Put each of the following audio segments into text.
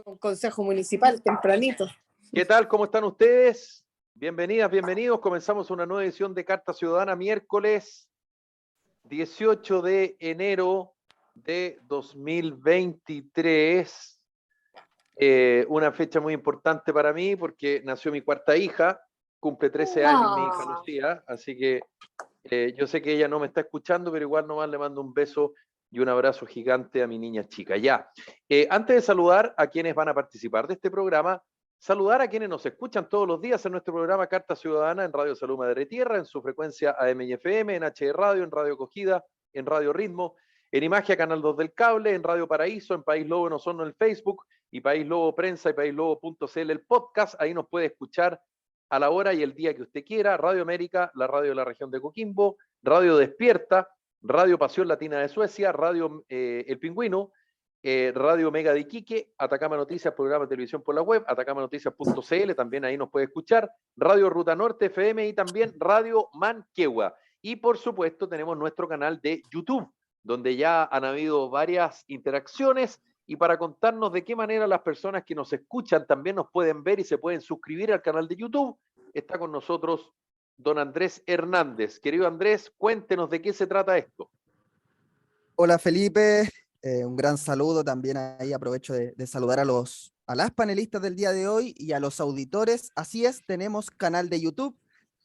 Un consejo municipal tempranito. ¿Qué tal? ¿Cómo están ustedes? Bienvenidas, bienvenidos. Comenzamos una nueva edición de Carta Ciudadana, miércoles 18 de enero de 2023. Una fecha muy importante para mí porque nació mi cuarta hija, cumple 13 años mi hija Lucía, así que yo sé que ella no me está escuchando, pero igual nomás le mando un beso y un abrazo gigante a mi niña chica. Ya, antes de saludar a quienes van a participar de este programa, saludar a quienes nos escuchan todos los días en nuestro programa Carta Ciudadana en Radio Salud Madre Tierra, en su frecuencia AM y FM, en HD Radio, en Radio Acogida, en Radio Ritmo, en Imagia Canal 2 del Cable, en Radio Paraíso, en País Lobo en Osorno, en Facebook, y País Lobo Prensa y paislobo.cl el podcast. Ahí nos puede escuchar a la hora y el día que usted quiera. Radio América, la radio de la región de Coquimbo, Radio Despierta, Radio Pasión Latina de Suecia, Radio El Pingüino, Radio Mega de Iquique, Atacama Noticias, programa de televisión por la web, atacamanoticias.cl, también ahí nos puede escuchar, Radio Ruta Norte FM y también Radio Manquehua. Y por supuesto tenemos nuestro canal de YouTube, donde ya han habido varias interacciones, y para contarnos de qué manera las personas que nos escuchan también nos pueden ver y se pueden suscribir al canal de YouTube, está con nosotros don Andrés Hernández. Querido Andrés, cuéntenos de qué se trata esto. Hola Felipe, un gran saludo también ahí, aprovecho de saludar a las panelistas del día de hoy y a los auditores. Así es, tenemos canal de YouTube,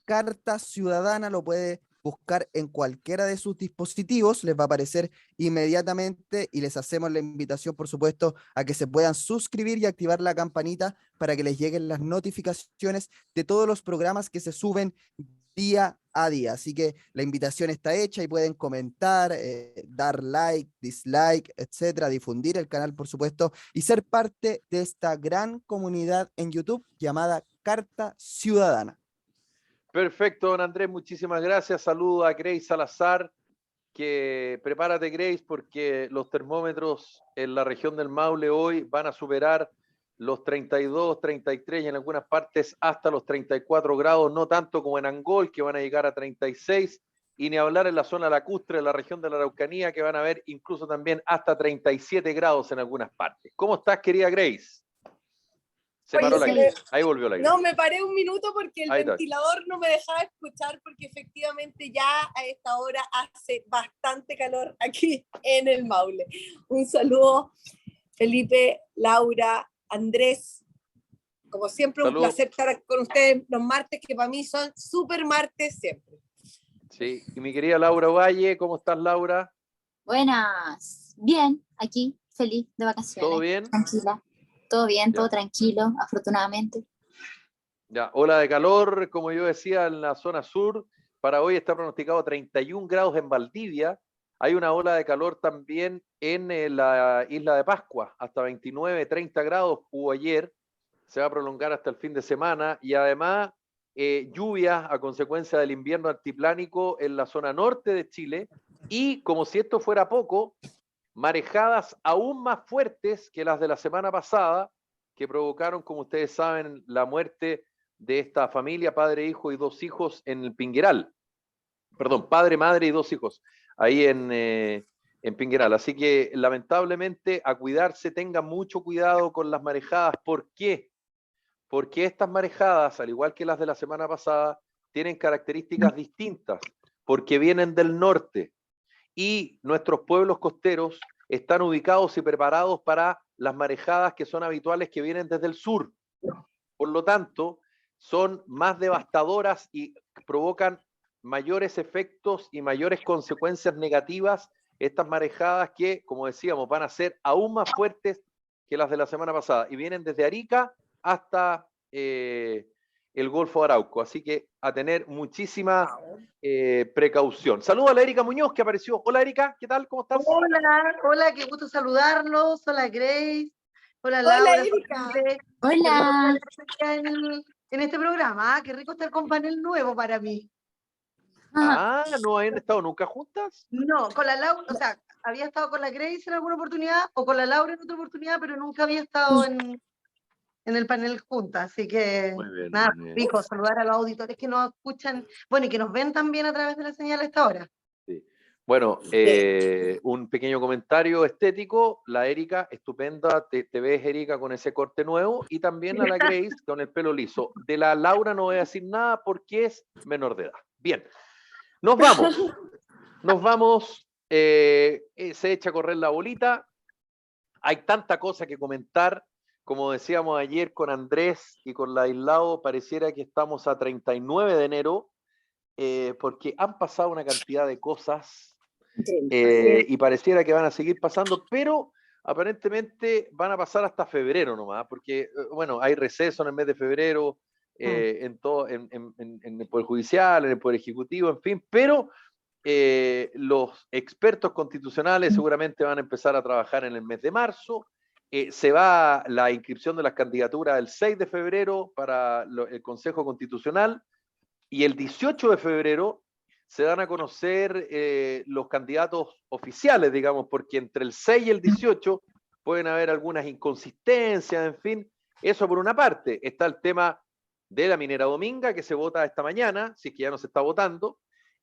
Carta Ciudadana, lo puede buscar en cualquiera de sus dispositivos, les va a aparecer inmediatamente y les hacemos la invitación, por supuesto, a que se puedan suscribir y activar la campanita para que les lleguen las notificaciones de todos los programas que se suben día a día. Así que la invitación está hecha y pueden comentar, dar like, dislike, etcétera, difundir el canal, por supuesto, y ser parte de esta gran comunidad en YouTube llamada Carta Ciudadana. Perfecto, don Andrés, muchísimas gracias. Saludo a Grace Salazar, que prepárate, Grace, porque los termómetros en la región del Maule hoy van a superar los 32, 33 y en algunas partes hasta los 34 grados, no tanto como en Angol, que van a llegar a 36, y ni hablar en la zona lacustre, en la región de la Araucanía, que van a ver incluso también hasta 37 grados en algunas partes. ¿Cómo estás, querida Grace? Se paró la Grace. Ahí volvió la Grace. No, me paré un minuto porque el ventilador no me dejaba escuchar, porque efectivamente ya a esta hora hace bastante calor aquí en el Maule. Un saludo, Felipe, Laura, Andrés. Como siempre, un placer estar con ustedes los martes, que para mí son súper martes siempre. Sí, y mi querida Laura Valle, ¿cómo estás, Laura? Buenas, bien, aquí, feliz de vacaciones. ¿Todo bien? Tranquila, todo bien, Ya. todo tranquilo, afortunadamente. Ya, ola de calor, como yo decía, en la zona sur. Para hoy está pronosticado 31 grados en Valdivia. Hay una ola de calor también en la isla de Pascua, hasta 29, 30 grados hubo ayer. Se va a prolongar hasta el fin de semana y además lluvias a consecuencia del invierno altiplánico en la zona norte de Chile y, como si esto fuera poco, marejadas aún más fuertes que las de la semana pasada, que provocaron, como ustedes saben, la muerte de esta familia, padre, hijo y dos hijos en el Pingueral. Perdón, padre, madre y dos hijos, ahí en Pingueral. Así que, lamentablemente, a cuidarse, tengan mucho cuidado con las marejadas. ¿Por qué? Porque estas marejadas, al igual que las de la semana pasada, tienen características distintas, porque vienen del norte y nuestros pueblos costeros están ubicados y preparados para las marejadas que son habituales, que vienen desde el sur. Por lo tanto, son más devastadoras y provocan mayores efectos y mayores consecuencias negativas estas marejadas que, como decíamos, van a ser aún más fuertes que las de la semana pasada y vienen desde Arica hasta el Golfo de Arauco, así que a tener muchísima precaución. Saludos a la Erika Muñoz, que apareció. Hola Erika, ¿qué tal? ¿Cómo estás? Hola, qué gusto saludarlos. Hola Grace, hola Hola, Laura. Erika. Hola. En este programa, qué rico estar con panel nuevo para mí. Ah, ¿no han estado nunca juntas? No, con la Laura, o sea, había estado con la Grace en alguna oportunidad o con la Laura en otra oportunidad, pero nunca había estado en el panel juntas, así que Muy bien, nada, muy bien. rico saludar a los auditores que nos escuchan, bueno, y que nos ven también a través de la señal a esta hora. Sí. Bueno, un pequeño comentario estético. La Erika, estupenda. Te ves, Erika, con ese corte nuevo. Y también a la Grace con el pelo liso. De la Laura no voy a decir nada porque es menor de edad. Bien, nos vamos. Nos vamos. Se echa a correr la bolita. Hay tanta cosa que comentar. Como decíamos ayer con Andrés y con Ladislao, pareciera que estamos a 39 de enero, porque han pasado una cantidad de cosas y pareciera que van a seguir pasando, pero aparentemente van a pasar hasta febrero nomás, porque, bueno, hay receso en el mes de febrero, en el Poder Judicial, en el Poder Ejecutivo, en fin, pero los expertos constitucionales seguramente van a empezar a trabajar en el mes de marzo. Se va la inscripción de las candidaturas el 6 de febrero para el Consejo Constitucional y el 18 de febrero se dan a conocer los candidatos oficiales, digamos, porque entre el 6 y el 18 pueden haber algunas inconsistencias, en fin. Eso por una parte. Está el tema de la minera Dominga, que se vota esta mañana, si es que ya no se está votando.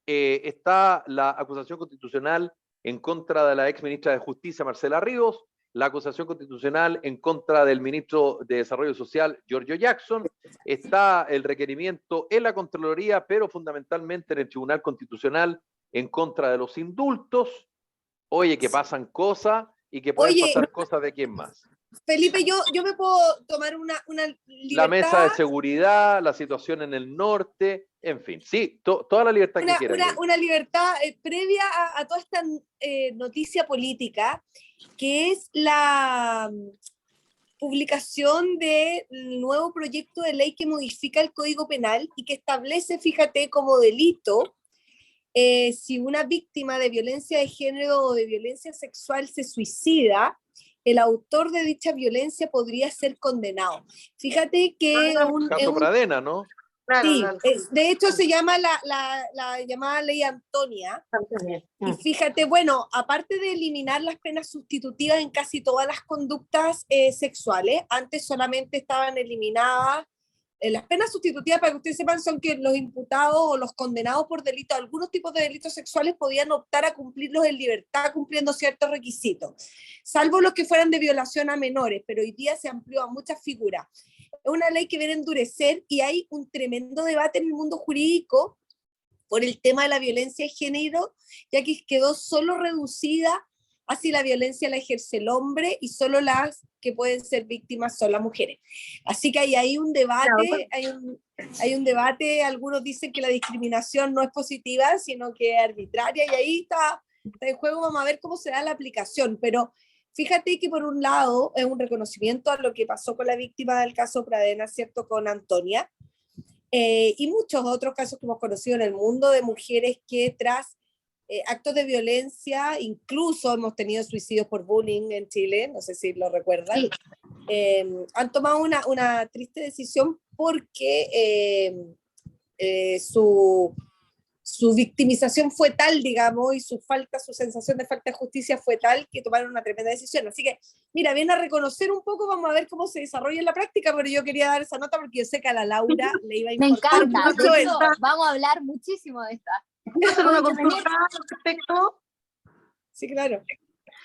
Está la acusación constitucional en contra de la ex ministra de Justicia, Marcela Ríos, la acusación constitucional en contra del ministro de Desarrollo Social, Giorgio Jackson, está el requerimiento en la Contraloría, pero fundamentalmente en el Tribunal Constitucional en contra de los indultos. Oye, que pasan cosas y que pueden pasar cosas de quién más. Felipe, yo me puedo tomar una libertad. La mesa de seguridad, la situación en el norte, en fin, sí, toda la libertad que quieran. Una libertad previa a toda esta noticia política, que es la publicación del nuevo proyecto de ley que modifica el Código Penal y que establece, fíjate, como delito, si una víctima de violencia de género o de violencia sexual se suicida, el autor de dicha violencia podría ser condenado. Fíjate que caso Pradena, ¿no? Claro, sí, claro. de hecho se llama la llamada ley Antonia. Y fíjate, bueno, aparte de eliminar las penas sustitutivas en casi todas las conductas sexuales, antes solamente estaban eliminadas. Las penas sustitutivas, para que ustedes sepan, son que los imputados o los condenados por delitos, algunos tipos de delitos sexuales, podían optar a cumplirlos en libertad cumpliendo ciertos requisitos, salvo los que fueran de violación a menores, pero hoy día se amplió a muchas figuras. Es una ley que viene a endurecer y hay un tremendo debate en el mundo jurídico por el tema de la violencia de género, ya que quedó solo reducida a si la violencia la ejerce el hombre y solo las que pueden ser víctimas son las mujeres. Así que hay un debate, hay un debate, algunos dicen que la discriminación no es positiva, sino que es arbitraria, y ahí está en juego, vamos a ver cómo se da la aplicación, pero fíjate que por un lado es un reconocimiento a lo que pasó con la víctima del caso Pradena, ¿cierto?, con Antonia, y muchos otros casos que hemos conocido en el mundo de mujeres que tras actos de violencia, incluso hemos tenido suicidios por bullying en Chile, no sé si lo recuerdan, sí. Han tomado una triste decisión porque su victimización fue tal, digamos, y su sensación de falta de justicia fue tal que tomaron una tremenda decisión. Así que, mira, viene a reconocer un poco, vamos a ver cómo se desarrolla en la práctica, pero yo quería dar esa nota porque yo sé que a la Laura le iba a importar mucho. Me encanta, vamos a hablar muchísimo de esta. ¿Puedo hacer una consulta al respecto? Sí, claro.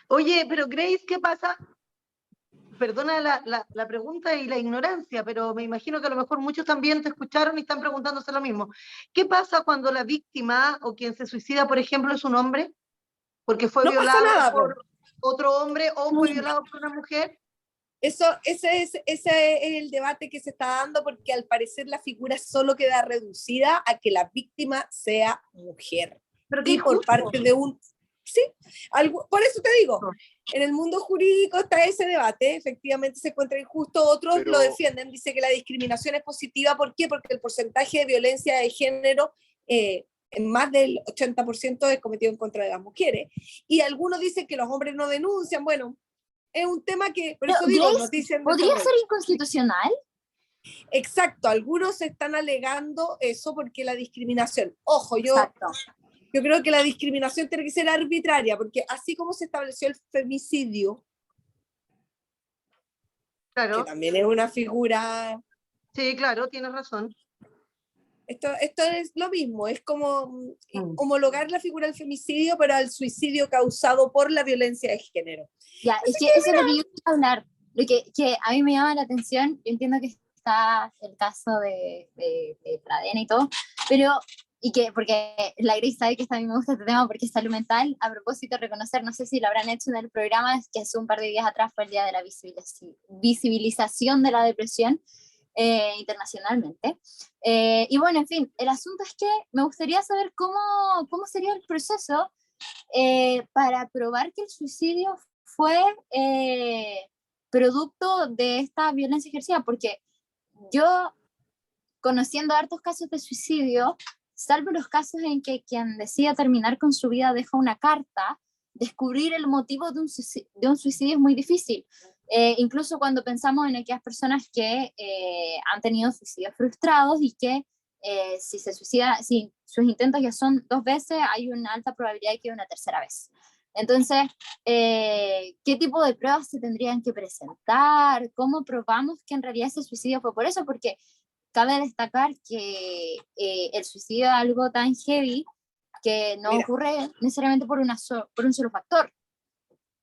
Oye, pero Grace, ¿qué pasa? Perdona la pregunta y la ignorancia, pero me imagino que a lo mejor muchos también te escucharon y están preguntándose lo mismo. ¿Qué pasa cuando la víctima o quien se suicida, por ejemplo, es un hombre? Porque fue violado por otro hombre o fue violado por una mujer. Ese es el debate que se está dando, porque al parecer la figura solo queda reducida a que la víctima sea mujer. Pero y por parte de un... Sí, por eso te digo, en el mundo jurídico está ese debate, efectivamente se encuentra injusto, otros lo defienden, dice que la discriminación es positiva. ¿Por qué? Porque el porcentaje de violencia de género en más del 80% es cometido en contra de las mujeres, y algunos dicen que los hombres no denuncian. Bueno, es un tema que, por eso digo, nos dicen... ¿Podría ser inconstitucional? Exacto, algunos están alegando eso porque la discriminación, ojo, yo creo que la discriminación tiene que ser arbitraria, porque así como se estableció el femicidio, claro, que también es una figura... Sí, claro, tienes razón. Esto es lo mismo, es como homologar la figura del femicidio, pero al suicidio causado por la violencia de género. Ya, es que eso es lo que yo quería hablar, lo que a mí me llama la atención. Yo entiendo que está el caso de Pradena y todo, pero, porque la Grace sabe que a mí me gusta este tema porque es salud mental. A propósito, reconocer, no sé si lo habrán hecho en el programa, es que hace un par de días atrás fue el día de la visibilización de la depresión internacionalmente. Y bueno, en fin, el asunto es que me gustaría saber cómo sería el proceso para probar que el suicidio fue producto de esta violencia ejercida, porque yo, conociendo hartos casos de suicidio, salvo los casos en que quien decide terminar con su vida deja una carta, descubrir el motivo de un suicidio es muy difícil. Incluso cuando pensamos en aquellas personas que han tenido suicidios frustrados y que si se suicida, si sus intentos ya son 2 veces, hay una alta probabilidad de que una tercera vez. Entonces, ¿qué tipo de pruebas se tendrían que presentar? ¿Cómo probamos que en realidad ese suicidio fue por eso? Porque cabe destacar que el suicidio es algo tan heavy que no ocurre necesariamente por un solo factor.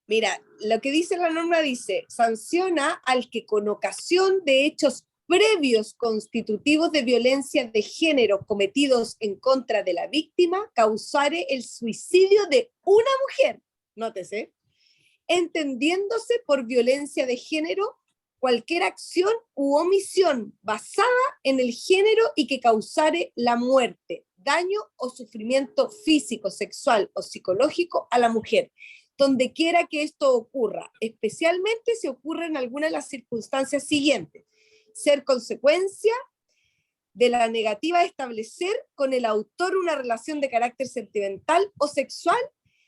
Mira, lo que dice la norma dice, sanciona al que con ocasión de hechos previos constitutivos de violencia de género cometidos en contra de la víctima causare el suicidio de una mujer, nótese, entendiéndose por violencia de género cualquier acción u omisión basada en el género y que causare la muerte, daño o sufrimiento físico, sexual o psicológico a la mujer, donde quiera que esto ocurra, especialmente si ocurre en alguna de las circunstancias siguientes: ser consecuencia de la negativa de establecer con el autor una relación de carácter sentimental o sexual,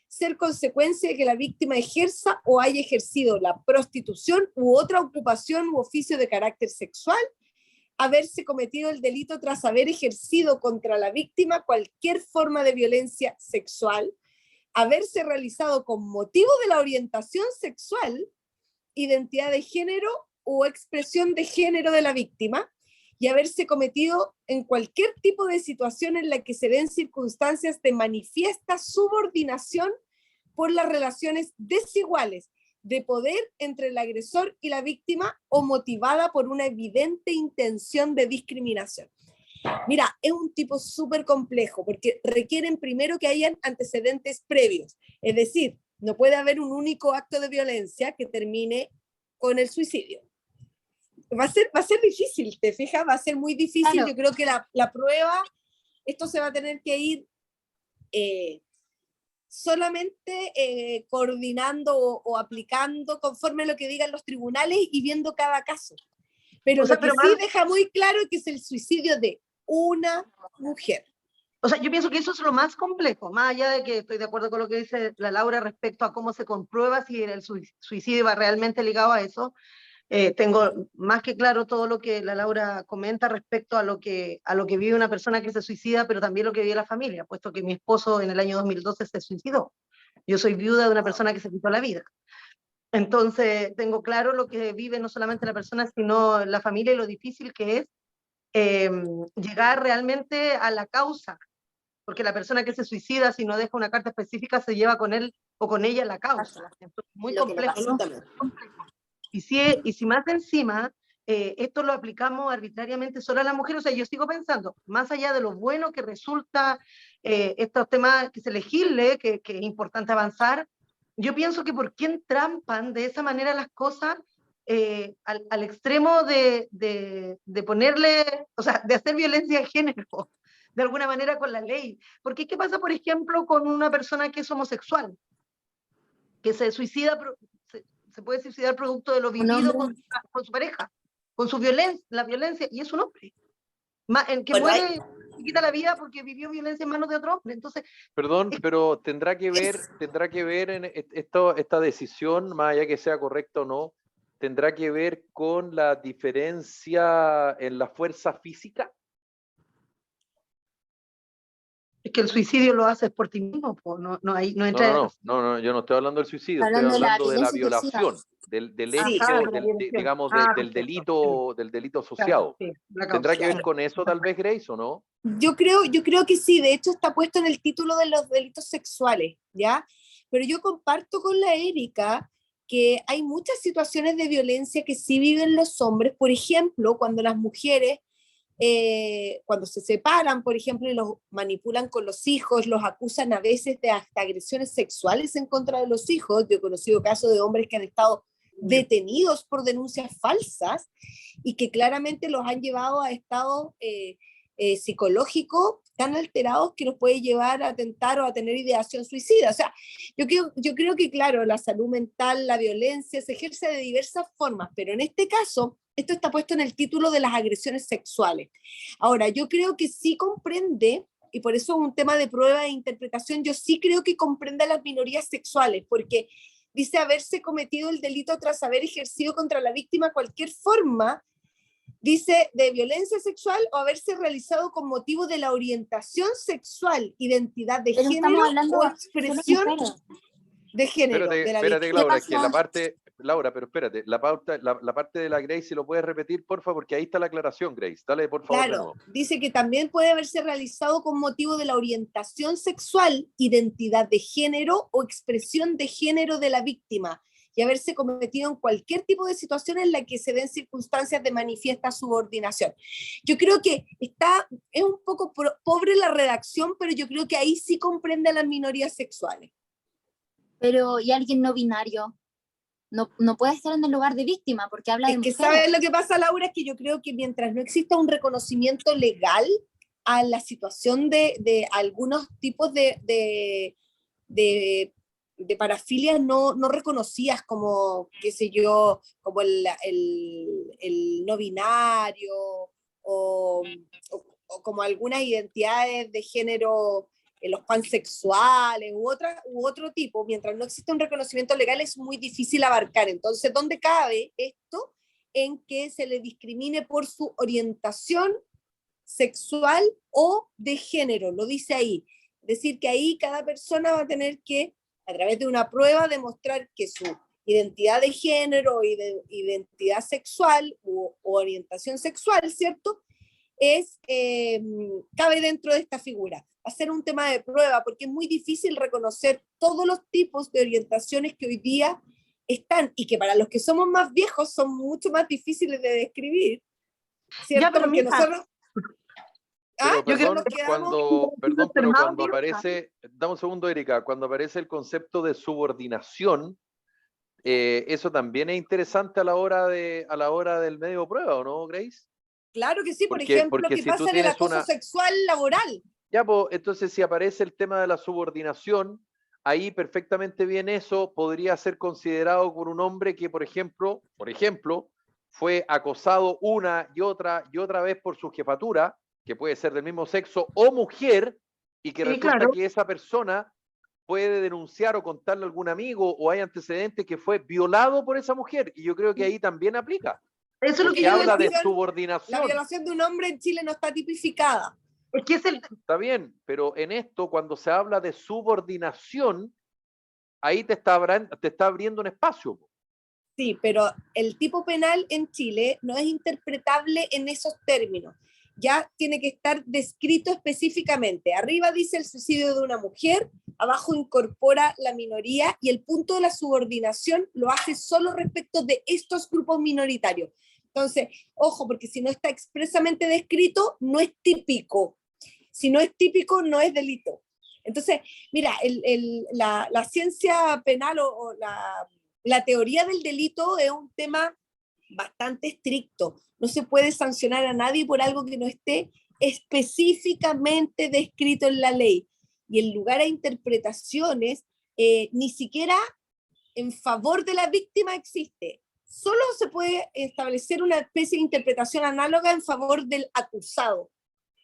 ser consecuencia de que la víctima ejerza o haya ejercido la prostitución u otra ocupación u oficio de carácter sexual, haberse cometido el delito tras haber ejercido contra la víctima cualquier forma de violencia sexual, haberse realizado con motivo de la orientación sexual, identidad de género o expresión de género de la víctima, y haberse cometido en cualquier tipo de situación en la que se den circunstancias de manifiesta subordinación por las relaciones desiguales de poder entre el agresor y la víctima o motivada por una evidente intención de discriminación. Mira, es un tipo súper complejo porque requieren primero que hayan antecedentes previos, es decir, no puede haber un único acto de violencia que termine con el suicidio. Va a ser difícil, ¿te fijas? Va a ser muy difícil. Claro. Yo creo que la prueba, esto se va a tener que ir solamente coordinando o aplicando conforme a lo que digan los tribunales y viendo cada caso. Pero lo que sí deja muy claro es que es el suicidio de una mujer. O sea, yo pienso que eso es lo más complejo, más allá de que estoy de acuerdo con lo que dice la Laura respecto a cómo se comprueba si el suicidio va realmente ligado a eso. Tengo más que claro todo lo que la Laura comenta respecto a lo que vive una persona que se suicida, pero también lo que vive la familia, puesto que mi esposo en el año 2012 se suicidó. Yo soy viuda de una persona que se quitó la vida. Entonces, tengo claro lo que vive no solamente la persona, sino la familia y lo difícil que es llegar realmente a la causa, porque la persona que se suicida, si no deja una carta específica, se lleva con él o con ella la causa. Entonces, muy complejo. Y si más encima esto lo aplicamos arbitrariamente solo a las mujeres, o sea, yo sigo pensando, más allá de lo bueno que resulta estos temas que se legisle, que es importante avanzar, yo pienso que por qué entrampan de esa manera las cosas al extremo de ponerle, o sea, de hacer violencia de género, de alguna manera con la ley. Porque ¿qué pasa, por ejemplo, con una persona que es homosexual? Que se suicida, se puede suicidar producto de lo vivido con su pareja, con su violencia, la violencia, y es un hombre. El que muere se quita la vida porque vivió violencia en manos de otro hombre. Entonces, perdón, pero tendrá que ver en esta decisión, más allá que sea correcta o no, tendrá que ver con la diferencia en la fuerza física. Es que el suicidio lo haces por ti mismo, pues, no entra... No, yo no estoy hablando del suicidio, estoy Hablando de la hablando de la violencia ejercida. violación, del Ajá, hecho, de la violación. digamos, del Perfecto, delito sí, asociado. claro, sí, la ¿Tendrá que causa, ver con eso tal vez, Grace, o no? Yo creo que sí, de hecho está puesto en el título de los delitos sexuales, ¿ya? Pero yo comparto con la Erika que hay muchas situaciones de violencia que sí viven los hombres, por ejemplo, cuando las mujeres, cuando se separan, por ejemplo, y los manipulan con los hijos, los acusan a veces de hasta agresiones sexuales en contra de los hijos. Yo he conocido casos de hombres que han estado detenidos por denuncias falsas y que claramente los han llevado a estados psicológicos tan alterados que los puede llevar a atentar o a tener ideación suicida. O sea, yo creo que, claro, la salud mental, la violencia se ejerce de diversas formas, pero en este caso, esto está puesto en el título de las agresiones sexuales. Ahora, yo creo que sí comprende, y por eso es un tema de prueba e interpretación, yo sí creo que comprende a las minorías sexuales, porque dice haberse cometido el delito tras haber ejercido contra la víctima cualquier forma, dice, de violencia sexual o haberse realizado con motivo de la orientación sexual, identidad de Pero género o expresión de género de la Espérate, víctima. Laura, que la parte, Laura, pero espérate, la parte de la Grace, si lo puedes repetir, por favor, porque ahí está la aclaración, Grace. Dale, por favor, de Claro, nuevo. dice que también puede haberse realizado con motivo de la orientación sexual, identidad de género o expresión de género de la víctima y haberse cometido en cualquier tipo de situación en la que se den circunstancias de manifiesta subordinación. Yo creo que es un poco pobre la redacción, pero yo creo que ahí sí comprende a las minorías sexuales. Pero, ¿y alguien no binario? No puede estar en el lugar de víctima porque habla de Es que, mujeres. ¿sabes lo que pasa, Laura? Es que yo creo que mientras no exista un reconocimiento legal a la situación de algunos tipos de parafilias no reconocidas como, qué sé yo, como el no binario o como algunas identidades de género, los pansexuales u otro tipo, mientras no existe un reconocimiento legal es muy difícil abarcar. Entonces, ¿dónde cabe esto? En que se le discrimine por su orientación sexual o de género, lo dice ahí. Es decir, que ahí cada persona va a tener que, a través de una prueba, demostrar que su identidad de género y de identidad sexual o orientación sexual, ¿cierto? Cabe dentro de esta figura. Va a ser un tema de prueba porque es muy difícil reconocer todos los tipos de orientaciones que hoy día están y que para los que somos más viejos son mucho más difíciles de describir, ¿cierto? Ya, pero porque mira, nosotros... Pero perdón, pero cuando aparece, dame un segundo, Erika, cuando aparece el concepto de subordinación, eso también es interesante a la hora del medio de prueba, ¿o no, Grace? Claro que sí, por ejemplo, porque ¿qué si tú pasa en el tienes acoso sexual laboral? Ya, pues, entonces si aparece el tema de la subordinación, ahí perfectamente bien eso podría ser considerado por un hombre que, por ejemplo, fue acosado una y otra vez por su jefatura, que puede ser del mismo sexo o mujer, y que resulta claro. que esa persona puede denunciar o contarle a algún amigo o hay antecedentes que fue violado por esa mujer, y yo creo que ahí también aplica. Eso es lo que Porque yo habla de decía. subordinación. La violación de un hombre en Chile no está tipificada. Es que Está bien, pero en esto, cuando se habla de subordinación, ahí te está abriendo un espacio. Sí, pero el tipo penal en Chile no es interpretable en esos términos. Ya tiene que estar descrito específicamente. Arriba dice el suicidio de una mujer, abajo incorpora la minoría y el punto de la subordinación lo hace solo respecto de estos grupos minoritarios. Entonces, ojo, porque si no está expresamente descrito, no es típico. Si no es típico, no es delito. Entonces, mira, la ciencia penal o la teoría del delito es un tema bastante estricto. No se puede sancionar a nadie por algo que no esté específicamente descrito en la ley. Y en lugar a interpretaciones, ni siquiera en favor de la víctima existe. Solo se puede establecer una especie de interpretación análoga en favor del acusado,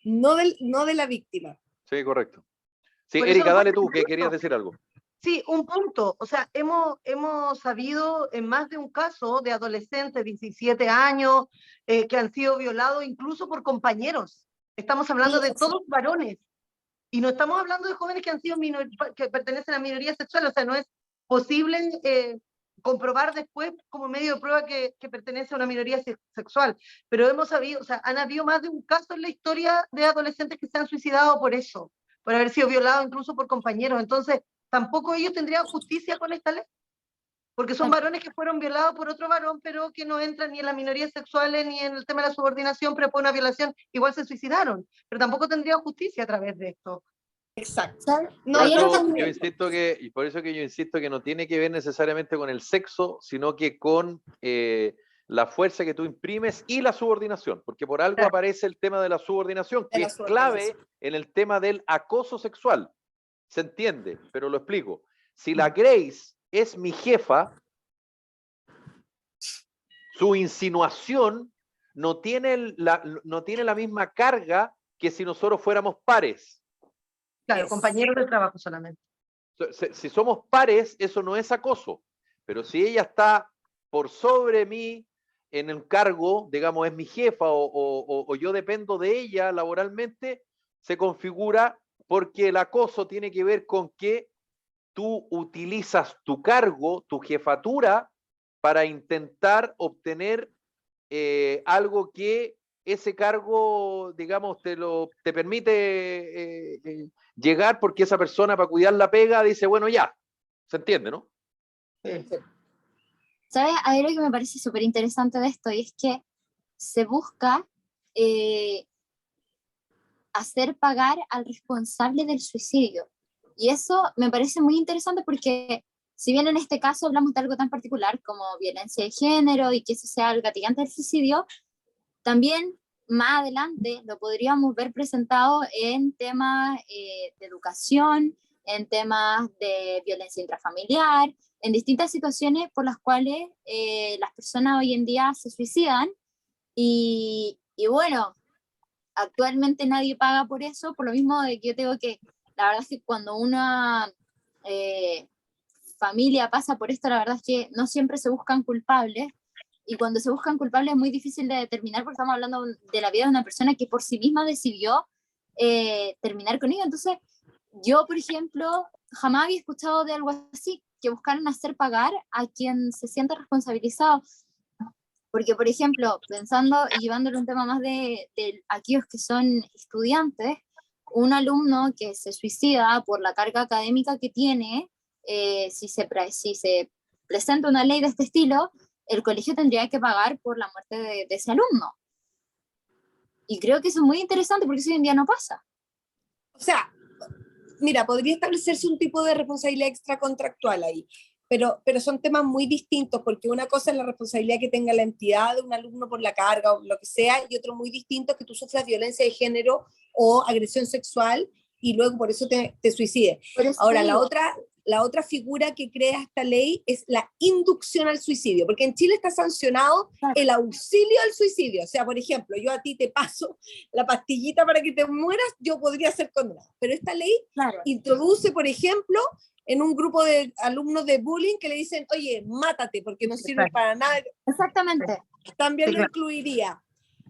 no de la víctima. Sí, correcto. Sí, por Erika, eso dale tú, que querías decir algo. Sí, un punto. O sea, hemos sabido en más de un caso de adolescentes, 17 años, que han sido violados incluso por compañeros. Estamos hablando de todos varones. Y no estamos hablando de jóvenes que han sido que pertenecen a minorías sexuales, o sea, no es posible comprobar después como medio de prueba que pertenece a una minoría sexual, pero hemos sabido, o sea, han habido más de un caso en la historia de adolescentes que se han suicidado por eso, por haber sido violados incluso por compañeros. Entonces, tampoco ellos tendrían justicia con esta ley, porque son varones que fueron violados por otro varón, pero que no entran ni en las minorías sexuales ni en el tema de la subordinación, pero por una violación igual se suicidaron, pero tampoco tendrían justicia a través de esto. Exacto. No, yo insisto que, y por eso que yo insisto que no tiene que ver necesariamente con el sexo, sino que con la fuerza que tú imprimes y la subordinación, porque por algo aparece el tema de la subordinación, que es clave en el tema del acoso sexual. Se entiende, pero lo explico. Si la Grace es mi jefa, su insinuación no tiene la misma carga que si nosotros fuéramos pares. Claro, compañeros de trabajo solamente. Si somos pares, eso no es acoso. Pero si ella está por sobre mí en un cargo, digamos, es mi jefa o yo dependo de ella laboralmente, se configura porque el acoso tiene que ver con que tú utilizas tu cargo, tu jefatura, para intentar obtener algo que ese cargo, digamos, te permite llegar, porque esa persona para cuidar la pega dice, bueno, ya, se entiende, ¿no? ¿Sabes? Hay algo que me parece súper interesante de esto, y es que se busca hacer pagar al responsable del suicidio. Y eso me parece muy interesante porque, si bien en este caso hablamos de algo tan particular como violencia de género y que eso sea el gatillante del suicidio, también más adelante lo podríamos ver presentado en temas de educación, en temas de violencia intrafamiliar, en distintas situaciones por las cuales las personas hoy en día se suicidan. Y bueno, actualmente nadie paga por eso, por lo mismo de que yo tengo que, la verdad es que cuando una familia pasa por esto, la verdad es que no siempre se buscan culpables, y cuando se buscan culpables es muy difícil de determinar, porque estamos hablando de la vida de una persona que por sí misma decidió terminar con ella. Entonces, yo, por ejemplo, jamás había escuchado de algo así, que buscaran hacer pagar a quien se siente responsabilizado. Porque, por ejemplo, pensando y llevándole un tema más de aquellos que son estudiantes, un alumno que se suicida por la carga académica que tiene, si se presenta una ley de este estilo, el colegio tendría que pagar por la muerte de ese alumno. Y creo que eso es muy interesante porque eso hoy en día no pasa. O sea, mira, podría establecerse un tipo de responsabilidad extracontractual ahí, pero son temas muy distintos, porque una cosa es la responsabilidad que tenga la entidad de un alumno por la carga o lo que sea, y otro muy distinto es que tú sufras violencia de género o agresión sexual y luego por eso te suicides. Ahora, la otra figura que crea esta ley es la inducción al suicidio, porque en Chile está sancionado el auxilio al suicidio. O sea, por ejemplo, yo a ti te paso la pastillita para que te mueras, yo podría ser condenado. Pero esta ley introduce, por ejemplo, en un grupo de alumnos de bullying que le dicen, oye, mátate porque no sirve para nada. Exactamente. También lo incluiría.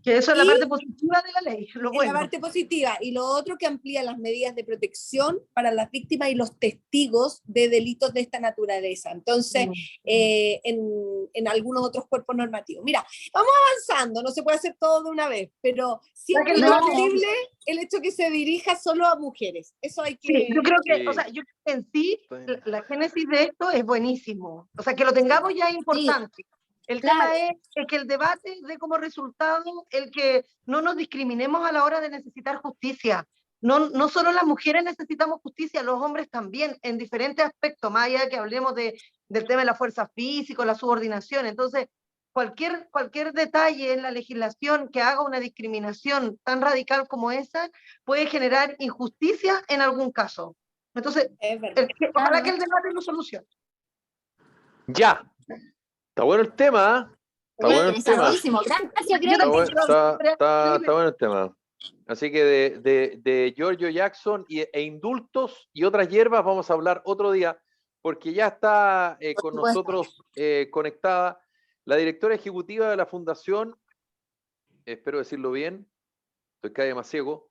Que eso es la parte positiva de la ley, lo bueno. Es la parte positiva. Y lo otro, que amplía las medidas de protección para las víctimas y los testigos de delitos de esta naturaleza. Entonces, en algunos otros cuerpos normativos. Mira, vamos avanzando, no se puede hacer todo de una vez, pero siempre es posible el hecho que se dirija solo a mujeres. Eso hay que... Sí, yo creo que, o sea, yo creo que en sí, la génesis de esto es buenísimo. O sea, que lo tengamos ya es importante. Sí. El tema es que el debate dé como resultado el que no nos discriminemos a la hora de necesitar justicia. No solo las mujeres necesitamos justicia, los hombres también, en diferentes aspectos, más allá de que hablemos del tema de la fuerza física, la subordinación. Entonces, cualquier detalle en la legislación que haga una discriminación tan radical como esa puede generar injusticia en algún caso. Entonces, ojalá que el debate lo solucione. Ya. Está bueno el tema, Está bueno el tema. Está bueno el tema. Así que de Giorgio Jackson e indultos y otras hierbas vamos a hablar otro día, porque ya está con nosotros conectada la directora ejecutiva de la Fundación, espero decirlo bien, estoy cada vez más ciego,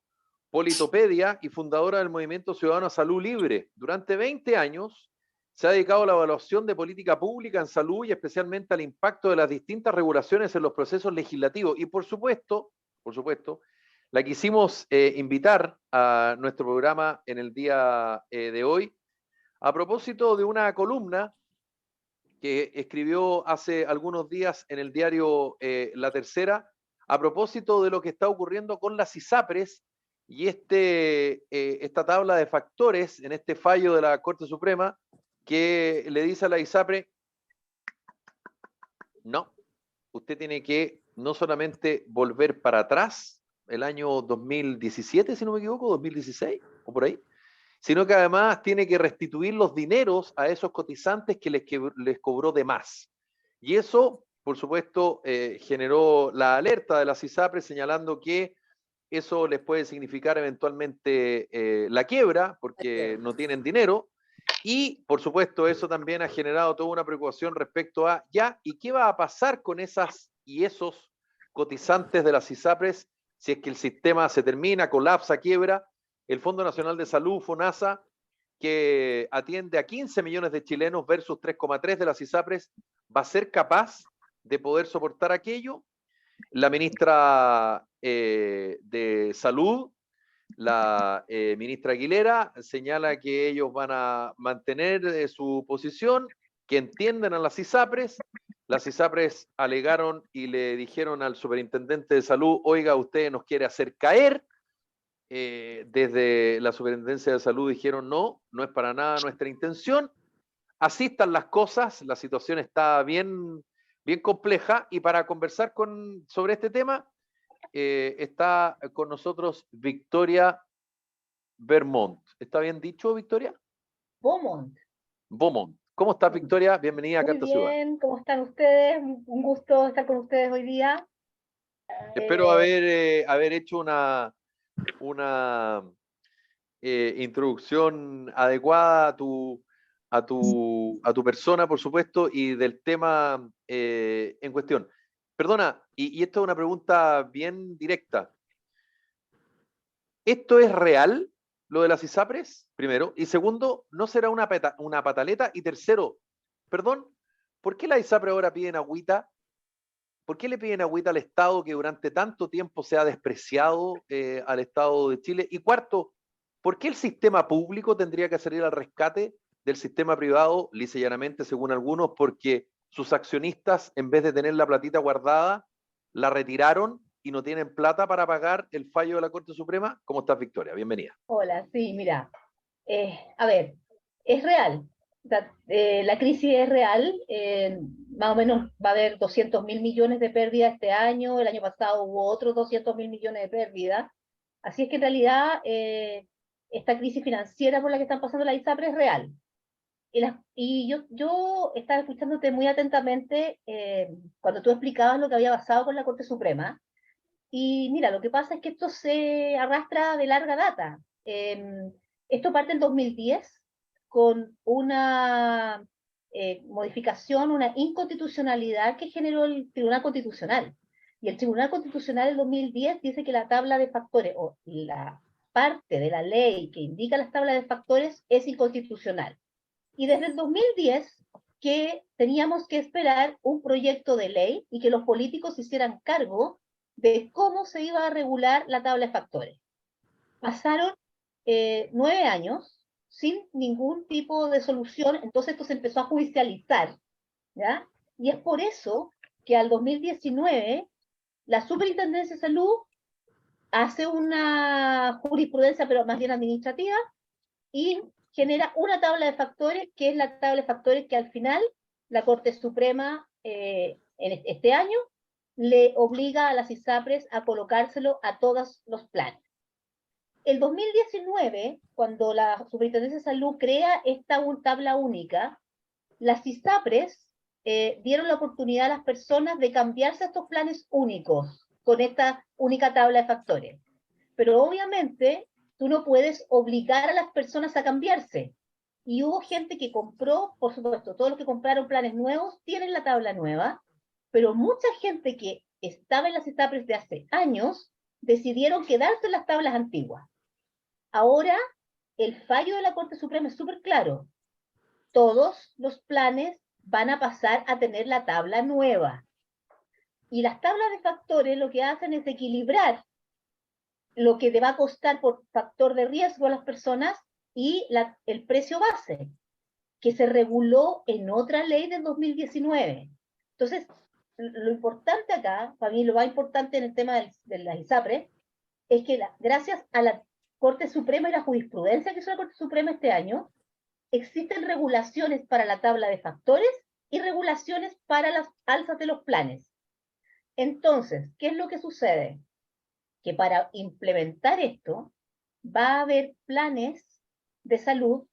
Politopedia y fundadora del Movimiento Ciudadano a Salud Libre. Durante 20 años se ha dedicado a la evaluación de política pública en salud y especialmente al impacto de las distintas regulaciones en los procesos legislativos. Y por supuesto, la quisimos invitar a nuestro programa en el día de hoy a propósito de una columna que escribió hace algunos días en el diario La Tercera, a propósito de lo que está ocurriendo con las ISAPRES y esta tabla de factores en este fallo de la Corte Suprema que le dice a la ISAPRE, no, usted tiene que no solamente volver para atrás, el año 2017, si no me equivoco, 2016, o por ahí, sino que además tiene que restituir los dineros a esos cotizantes que les cobró de más. Y eso, por supuesto, generó la alerta de las ISAPRES señalando que eso les puede significar eventualmente la quiebra, porque no tienen dinero, y por supuesto eso también ha generado toda una preocupación respecto a, ¿y qué va a pasar con esas y esos cotizantes de las ISAPRES si es que el sistema se termina, colapsa, quiebra? El Fondo Nacional de Salud, FONASA, que atiende a 15 millones de chilenos versus 3,3 de las ISAPRES, ¿va a ser capaz de poder soportar aquello? La ministra de Salud, la ministra Aguilera, señala que ellos van a mantener su posición, que entienden a las ISAPRES. Las ISAPRES alegaron y le dijeron al superintendente de salud, oiga, usted nos quiere hacer caer. Desde la Superintendencia de Salud dijeron no es para nada nuestra intención. Así están las cosas, la situación está bien compleja, y para conversar sobre este tema está con nosotros Victoria Vermont. ¿Está bien dicho, Victoria? Beaumont. ¿Cómo estás, Victoria? Bienvenida a Carta Ciudad. Muy bien, ¿cómo están ustedes? Un gusto estar con ustedes hoy día. Espero haber hecho una introducción adecuada a tu persona, por supuesto, y del tema en cuestión. Perdona, y esto es una pregunta bien directa. ¿Esto es real, lo de las ISAPRES? Primero. Y segundo, ¿no será una pataleta? Y tercero, perdón, ¿por qué las ISAPRES ahora piden agüita? ¿Por qué le piden agüita al Estado que durante tanto tiempo se ha despreciado al Estado de Chile? Y cuarto, ¿por qué el sistema público tendría que salir al rescate del sistema privado, lisa y llanamente, según algunos, porque sus accionistas, en vez de tener la platita guardada, la retiraron y no tienen plata para pagar el fallo de la Corte Suprema? ¿Cómo estás, Victoria? Bienvenida. Hola, sí, mira, a ver, es real. La crisis es real, más o menos va a haber 200.000 millones de pérdidas este año, el año pasado hubo otros 200.000 millones de pérdidas, así es que en realidad esta crisis financiera por la que están pasando la ISAPRES es real. Y yo estaba escuchándote muy atentamente cuando tú explicabas lo que había pasado con la Corte Suprema, y mira, lo que pasa es que esto se arrastra de larga data. Esto parte en 2010 con una modificación, una inconstitucionalidad que generó el Tribunal Constitucional. Y el Tribunal Constitucional del 2010 dice que la tabla de factores, o la parte de la ley que indica las tablas de factores, es inconstitucional. Y desde el 2010 que teníamos que esperar un proyecto de ley y que los políticos se hicieran cargo de cómo se iba a regular la tabla de factores. Pasaron 9 años sin ningún tipo de solución, entonces esto se empezó a judicializar, ¿ya? Y es por eso que al 2019 la Superintendencia de Salud hace una jurisprudencia, pero más bien administrativa, y genera una tabla de factores, que es la tabla de factores que al final la Corte Suprema en este año le obliga a las ISAPRES a colocárselo a todos los planes. El 2019, cuando la Superintendencia de Salud crea esta tabla única, las ISAPRES dieron la oportunidad a las personas de cambiarse a estos planes únicos con esta única tabla de factores. Pero obviamente tú no puedes obligar a las personas a cambiarse. Y hubo gente que compró, por supuesto, todos los que compraron planes nuevos tienen la tabla nueva, pero mucha gente que estaba en las ISAPRES de hace años decidieron quedarse en las tablas antiguas. Ahora, el fallo de la Corte Suprema es súper claro. Todos los planes van a pasar a tener la tabla nueva. Y las tablas de factores lo que hacen es equilibrar lo que te va a costar por factor de riesgo a las personas y el precio base, que se reguló en otra ley del 2019. Entonces, lo importante acá, para mí lo más importante en el tema de las ISAPRES, es que gracias a la Corte Suprema y la jurisprudencia que hizo la Corte Suprema este año, existen regulaciones para la tabla de factores y regulaciones para las alzas de los planes. Entonces, ¿qué es lo que sucede? Que para implementar esto, va a haber planes de salud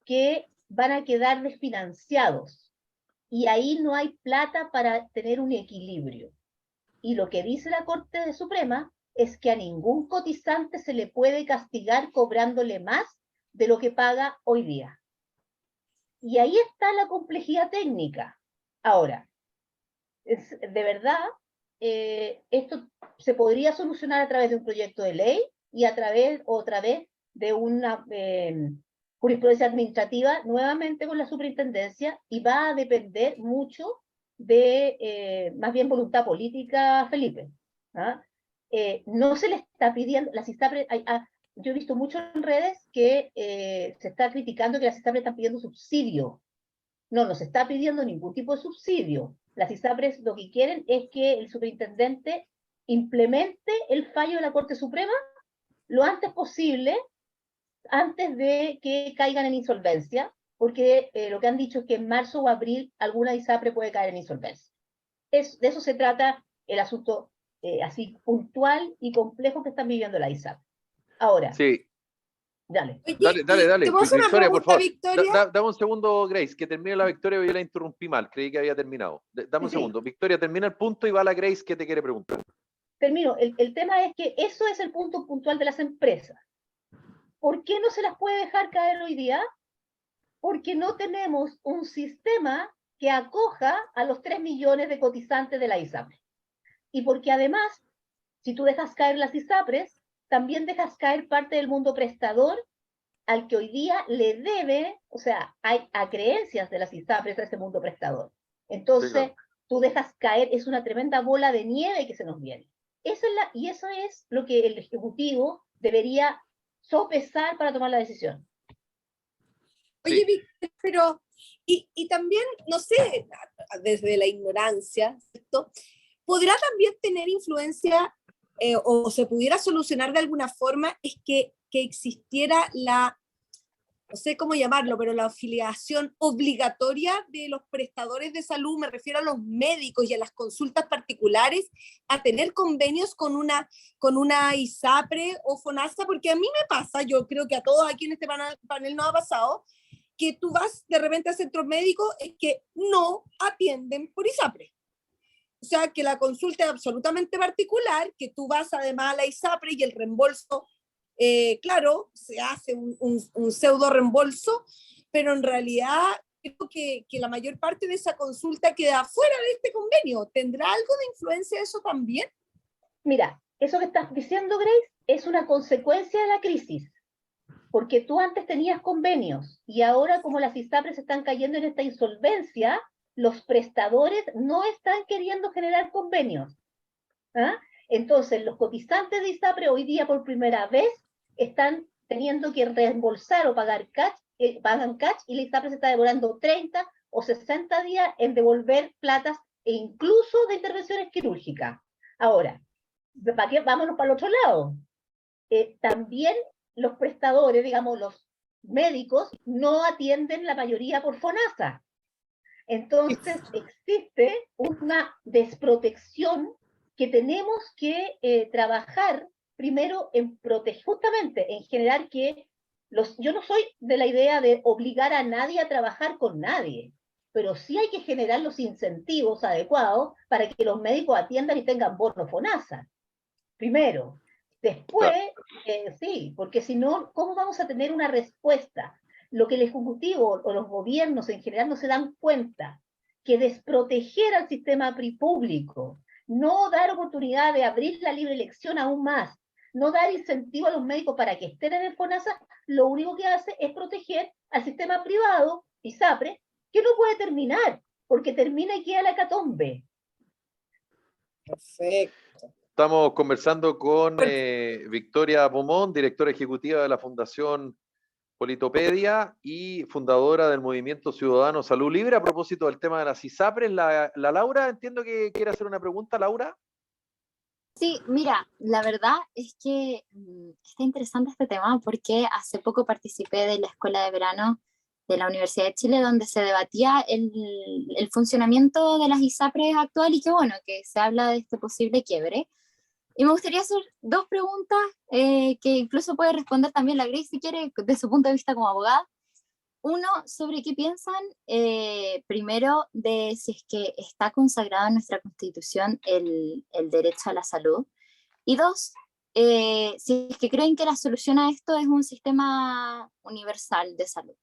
que van a quedar desfinanciados. Y ahí no hay plata para tener un equilibrio. Y lo que dice la Corte Suprema es que a ningún cotizante se le puede castigar cobrándole más de lo que paga hoy día. Y ahí está la complejidad técnica. Ahora, de verdad, esto se podría solucionar a través de un proyecto de ley y a través de una jurisprudencia administrativa, nuevamente con la superintendencia, y va a depender mucho de, más bien, voluntad política, Felipe. ¿Ah? No se le está pidiendo, las ISAPRES, yo he visto mucho en redes que se está criticando que las ISAPRES están pidiendo subsidio. No se está pidiendo ningún tipo de subsidio. Las ISAPRES lo que quieren es que el superintendente implemente el fallo de la Corte Suprema lo antes posible, antes de que caigan en insolvencia, porque lo que han dicho es que en marzo o abril alguna ISAPRE puede caer en insolvencia. De eso se trata el asunto así puntual y complejo que están viviendo la ISAPRE. Ahora, sí. Dale. Oye, Dale. ¿te puedo hacer una Victoria, por pregunta, favor. Victoria? Dame un segundo, Grace, que termine la Victoria, porque yo la interrumpí mal, creí que había terminado. Dame un segundo. Victoria, termina el punto y va la Grace que te quiere preguntar. Termino. El tema es que eso es el punto puntual de las empresas. ¿Por qué no se las puede dejar caer hoy día? Porque no tenemos un sistema que acoja a los 3 millones de cotizantes de la ISAPRE. Y porque además, si tú dejas caer las ISAPRES, también dejas caer parte del mundo prestador al que hoy día le debe, o sea, hay acreencias de las ISAPRES a ese mundo prestador. Entonces, sí, claro, tú dejas caer, es una tremenda bola de nieve que se nos viene. Y eso es lo que el Ejecutivo debería sopesar para tomar la decisión. Oye, Víctor, pero, y también, no sé, desde la ignorancia, ¿cierto? ¿Podrá también tener influencia o se pudiera solucionar de alguna forma es que existiera la, no sé cómo llamarlo, pero la afiliación obligatoria de los prestadores de salud, me refiero a los médicos y a las consultas particulares, a tener convenios con una ISAPRE o FONASA? Porque a mí me pasa, yo creo que a todos aquí en este panel nos ha pasado, que tú vas de repente a centros médicos es que no atienden por ISAPRE. O sea, que la consulta es absolutamente particular, que tú vas además a la ISAPRE y el reembolso, claro, se hace un pseudo reembolso, pero en realidad creo que la mayor parte de esa consulta queda fuera de este convenio. ¿Tendrá algo de influencia eso también? Mira, eso que estás diciendo, Grace, es una consecuencia de la crisis. Porque tú antes tenías convenios y ahora, como las ISAPRES están cayendo en esta insolvencia, los prestadores no están queriendo generar convenios. ¿Ah? Entonces, los cotizantes de ISAPRE hoy día por primera vez están teniendo que reembolsar o pagar cash, pagan cash, y la ISAPRE se está demorando 30 o 60 días en devolver platas e incluso de intervenciones quirúrgicas. Ahora, vámonos para el otro lado. También los prestadores, digamos, los médicos, no atienden la mayoría por FONASA. Entonces, existe una desprotección que tenemos que trabajar primero en proteger, justamente en generar que yo no soy de la idea de obligar a nadie a trabajar con nadie, pero sí hay que generar los incentivos adecuados para que los médicos atiendan y tengan bono FONASA. Primero. Después, sí, porque si no, ¿cómo vamos a tener una respuesta? Lo que el Ejecutivo o los gobiernos en general no se dan cuenta, que desproteger al sistema público, no dar oportunidad de abrir la libre elección aún más, no dar incentivo a los médicos para que estén en el FONASA, lo único que hace es proteger al sistema privado, ISAPRE, que no puede terminar, porque termina y queda la hecatombe. Perfecto. Estamos conversando con Victoria Pomón, directora ejecutiva de la Fundación Politopedia y fundadora del Movimiento Ciudadano Salud Libre. A propósito del tema de las ISAPRES, la Laura, entiendo que quiere hacer una pregunta, Laura. Sí, mira, la verdad es que está interesante este tema porque hace poco participé de la escuela de verano de la Universidad de Chile donde se debatía el funcionamiento de las ISAPRES actual y que bueno, que se habla de este posible quiebre. Y me gustaría hacer dos preguntas que incluso puede responder también la Grace si quiere, de su punto de vista como abogada. Uno, sobre qué piensan, primero, de si es que está consagrado en nuestra Constitución el derecho a la salud. Y dos, si es que creen que la solución a esto es un sistema universal de salud.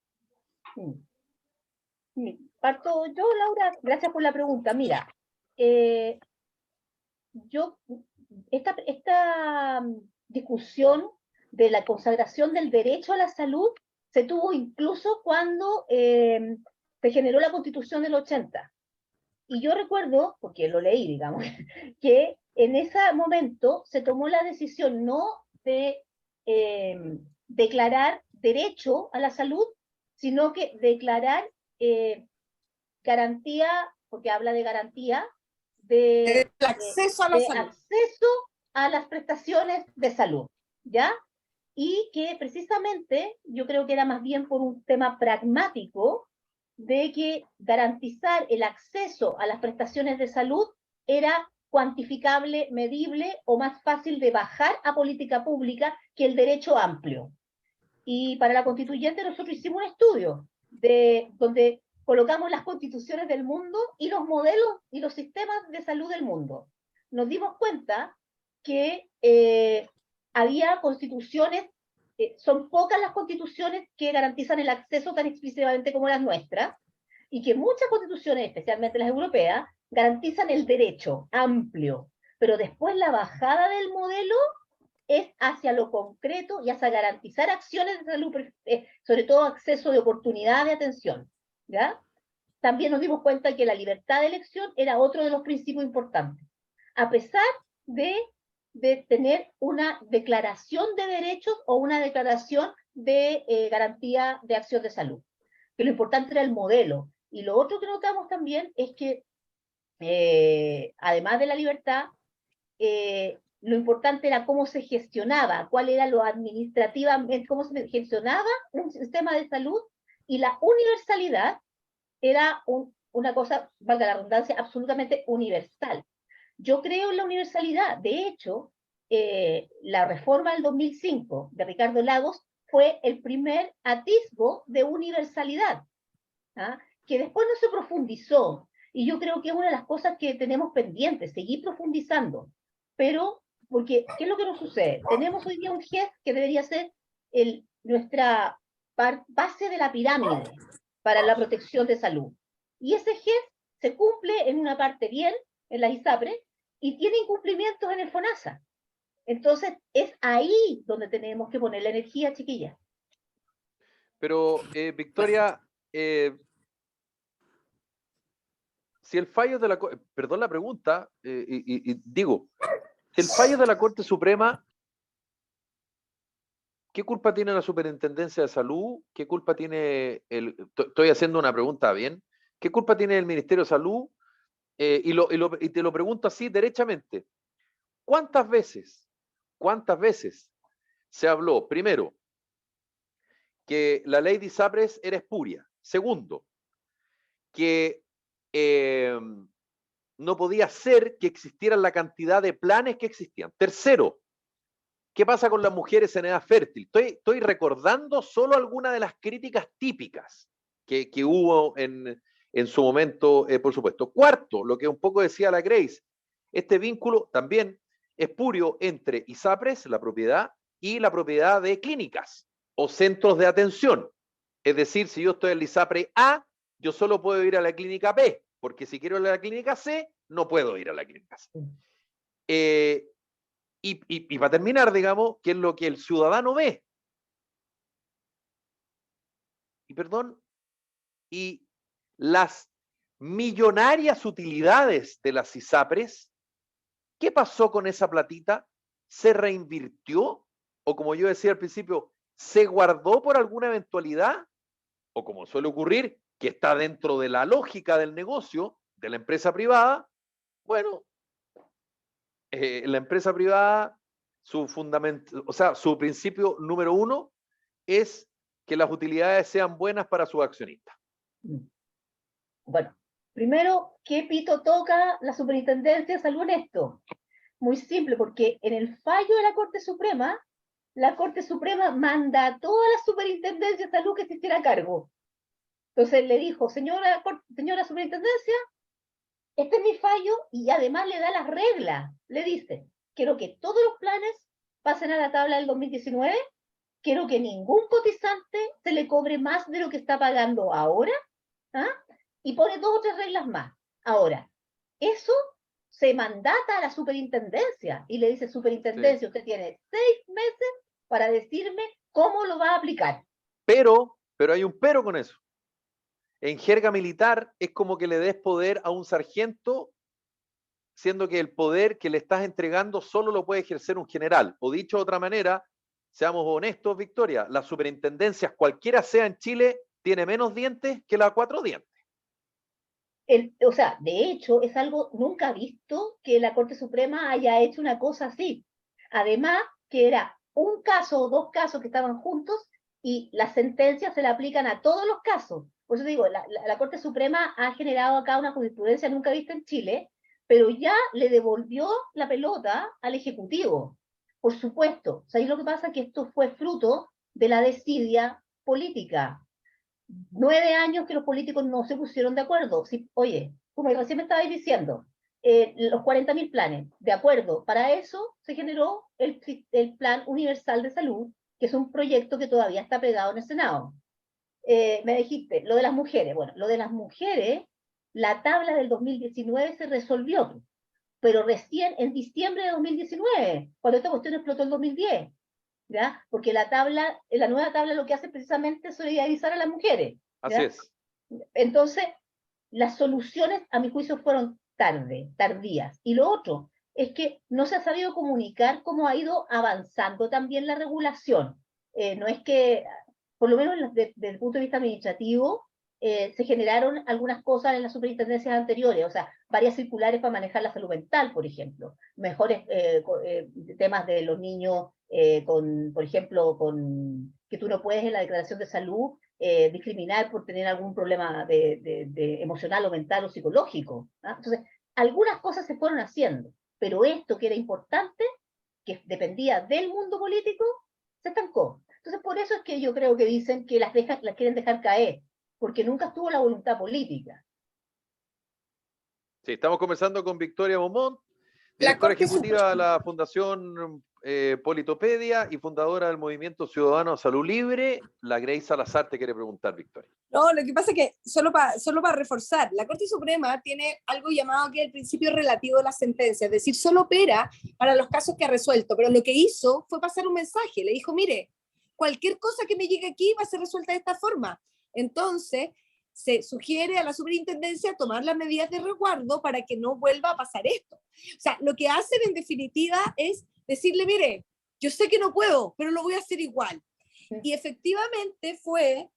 Parto yo, Laura, gracias por la pregunta. Mira, esta discusión de la consagración del derecho a la salud se tuvo incluso cuando se generó la Constitución del 80. Y yo recuerdo, porque lo leí, digamos, que en ese momento se tomó la decisión no de declarar derecho a la salud, sino que declarar garantía, porque habla de garantía, de acceso a la salud. Acceso a las prestaciones de salud, ¿ya? Y que precisamente yo creo que era más bien por un tema pragmático de que garantizar el acceso a las prestaciones de salud era cuantificable, medible o más fácil de bajar a política pública que el derecho amplio. Y para la constituyente nosotros hicimos un estudio donde colocamos las constituciones del mundo y los modelos y los sistemas de salud del mundo. Nos dimos cuenta que había constituciones, son pocas las constituciones que garantizan el acceso tan explícitamente como las nuestras, y que muchas constituciones, especialmente las europeas, garantizan el derecho amplio, pero después la bajada del modelo es hacia lo concreto y hacia garantizar acciones de salud, sobre todo acceso de oportunidad de atención, ¿ya? También nos dimos cuenta que la libertad de elección era otro de los principios importantes, a pesar de tener una declaración de derechos o una declaración de garantía de acción de salud. Que lo importante era el modelo. Y lo otro que notamos también es que, además de la libertad, lo importante era cómo se gestionaba, cuál era lo administrativamente, cómo se gestionaba un sistema de salud, y la universalidad era una cosa, valga la redundancia, absolutamente universal. Yo creo en la universalidad. De hecho, la reforma del 2005 de Ricardo Lagos fue el primer atisbo de universalidad, ¿ah? Que después no se profundizó. Y yo creo que es una de las cosas que tenemos pendientes, seguir profundizando. Pero, porque, ¿qué es lo que nos sucede? Tenemos hoy día un GES que debería ser nuestra base de la pirámide para la protección de salud. Y ese GES se cumple en una parte bien, en la ISAPRE, y tiene incumplimientos en el FONASA. Entonces, es ahí donde tenemos que poner la energía, chiquillas. Pero, Victoria, si el fallo de la Corte, perdón la pregunta, digo, si el fallo de la Corte Suprema, ¿qué culpa tiene la Superintendencia de Salud? ¿Qué culpa tiene estoy haciendo una pregunta bien, ¿qué culpa tiene el Ministerio de Salud? Y te lo pregunto así derechamente. ¿Cuántas veces se habló, primero, que la ley de ISAPRES era espuria? Segundo, que no podía ser que existieran la cantidad de planes que existían. Tercero, ¿qué pasa con las mujeres en edad fértil? Estoy recordando solo algunas de las críticas típicas que hubo en su momento, por supuesto. Cuarto, lo que un poco decía la Grace, este vínculo también espurio entre ISAPRES, la propiedad, y la propiedad de clínicas o centros de atención. Es decir, si yo estoy en la ISAPRE A, yo solo puedo ir a la clínica B, porque si quiero ir a la clínica C, no puedo ir a la clínica C. Y para terminar, digamos, ¿qué es lo que el ciudadano ve? Y perdón, y las millonarias utilidades de las ISAPRES, ¿qué pasó con esa platita? ¿Se reinvirtió? O como yo decía al principio, ¿se guardó por alguna eventualidad? O como suele ocurrir, que está dentro de la lógica del negocio, de la empresa privada. Bueno, la empresa privada, su fundamento, o sea, su principio número 1 es que las utilidades sean buenas para sus accionistas. Bueno, primero, ¿qué pito toca la Superintendencia de Salud en esto? Muy simple, porque en el fallo de la Corte Suprema mandató a la Superintendencia de Salud que se hiciera cargo. Entonces le dijo, señora Superintendencia, este es mi fallo, y además le da las reglas. Le dice, quiero que todos los planes pasen a la tabla del 2019, quiero que ningún cotizante se le cobre más de lo que está pagando ahora, ¿ah? Y pone 2 o 3 reglas más. Ahora, eso se mandata a la superintendencia y le dice, superintendencia, usted tiene 6 meses para decirme cómo lo va a aplicar. Pero hay un pero con eso. En jerga militar es como que le des poder a un sargento, siendo que el poder que le estás entregando solo lo puede ejercer un general. O dicho de otra manera, seamos honestos, Victoria, las superintendencias, cualquiera sea en Chile, tiene menos dientes que la 4 dientes. O sea, de hecho, es algo nunca visto que la Corte Suprema haya hecho una cosa así. Además, que era un caso o 2 casos que estaban juntos y las sentencias se le aplican a todos los casos. Por eso digo, la Corte Suprema ha generado acá una jurisprudencia nunca vista en Chile, pero ya le devolvió la pelota al Ejecutivo. Por supuesto, o sea, y lo que pasa es que esto fue fruto de la desidia política. 9 años que los políticos no se pusieron de acuerdo. Sí, oye, como recién me estabais diciendo, los 40.000 planes, de acuerdo, para eso se generó el Plan Universal de Salud, que es un proyecto que todavía está pegado en el Senado. Me dijiste, lo de las mujeres. Bueno, lo de las mujeres, la tabla del 2019 se resolvió, pero recién en diciembre de 2019, cuando esta cuestión explotó en 2010. ¿Ya? Porque la nueva tabla lo que hace precisamente es solidarizar a las mujeres. ¿Ya? Así es. Entonces, las soluciones, a mi juicio, fueron tardías. Y lo otro es que no se ha sabido comunicar cómo ha ido avanzando también la regulación. No es que, por lo menos desde el punto de vista administrativo, se generaron algunas cosas en las superintendencias anteriores, o sea, varias circulares para manejar la salud mental, por ejemplo, mejores temas de los niños, por ejemplo, que tú no puedes en la declaración de salud discriminar por tener algún problema de emocional o mental o psicológico. ¿Ah? Entonces, algunas cosas se fueron haciendo, pero esto que era importante, que dependía del mundo político, se estancó. Entonces, por eso es que yo creo que dicen que las quieren dejar caer, porque nunca estuvo la voluntad política. Sí, estamos conversando con Victoria Beaumont, directora ejecutiva de la Fundación Politopedia y fundadora del Movimiento Ciudadano Salud Libre. La Grace Salazar te quiere preguntar, Victoria. No, lo que pasa es que, solo para reforzar, la Corte Suprema tiene algo llamado que el principio relativo de la sentencia, es decir, solo opera para los casos que ha resuelto, pero lo que hizo fue pasar un mensaje, le dijo, mire, cualquier cosa que me llegue aquí va a ser resuelta de esta forma. Entonces, se sugiere a la superintendencia tomar las medidas de resguardo para que no vuelva a pasar esto. O sea, lo que hacen en definitiva es decirle, mire, yo sé que no puedo, pero lo voy a hacer igual. Y efectivamente fue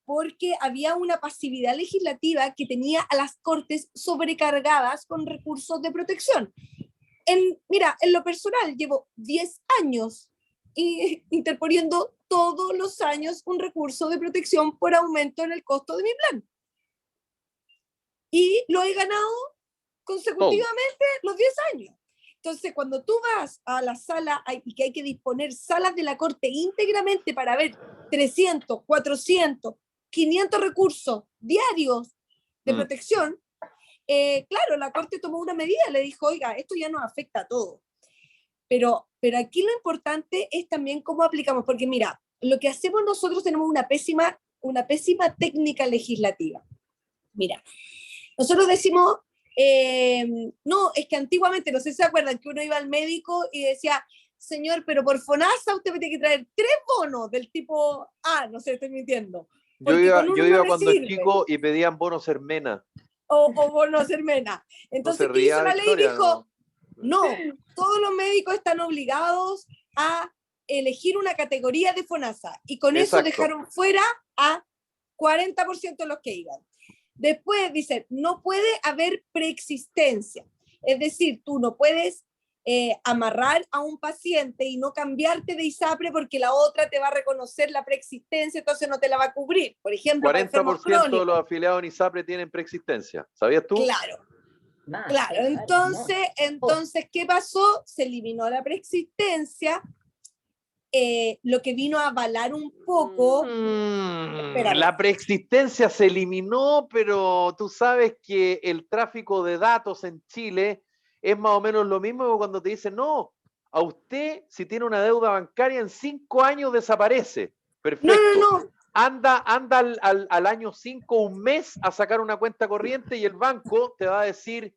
porque había una pasividad legislativa que tenía a las cortes sobrecargadas con recursos de protección. Mira, en lo personal, llevo 10 años interponiendo todos los años un recurso de protección por aumento en el costo de mi plan. Y lo he ganado consecutivamente los 10 años. Entonces, cuando tú vas a la sala y que hay que disponer salas de la Corte íntegramente para ver 300, 400, 500 recursos diarios de protección, claro, la Corte tomó una medida, le dijo, oiga, esto ya nos afecta a todos. Pero aquí lo importante es también cómo aplicamos, porque mira, lo que hacemos nosotros tenemos una pésima técnica legislativa. Mira, nosotros decimos, no, es que antiguamente, no sé si se acuerdan, que uno iba al médico y decía, señor, pero por FONASA usted me tiene que traer 3 bonos del tipo A, no sé, estoy mintiendo. Yo Porque con uno iba no le cuando sirve. chico y pedían bonos Hermena. O bonos Hermena. No Entonces, se ¿qué hizo ría, la ley? Victoria, Dijo, no. no, todos los médicos están obligados a elegir una categoría de FONASA. Y con eso Exacto. dejaron fuera a 40% de los que iban. Después dicen, no puede haber preexistencia. Es decir, tú no puedes amarrar a un paciente y no cambiarte de ISAPRE porque la otra te va a reconocer la preexistencia, entonces no te la va a cubrir. Por ejemplo, para enfermos 40% crónicos. de los afiliados en ISAPRE tienen preexistencia. ¿Sabías tú? Claro. Más, Claro, entonces, ¿qué pasó? Se eliminó la preexistencia, lo que vino a avalar un poco. La preexistencia se eliminó, pero tú sabes que el tráfico de datos en Chile es más o menos lo mismo que cuando te dicen, no, a usted si tiene una deuda bancaria en 5 años desaparece. Perfecto. No. Anda al año 5, un mes, a sacar una cuenta corriente y el banco te va a decir,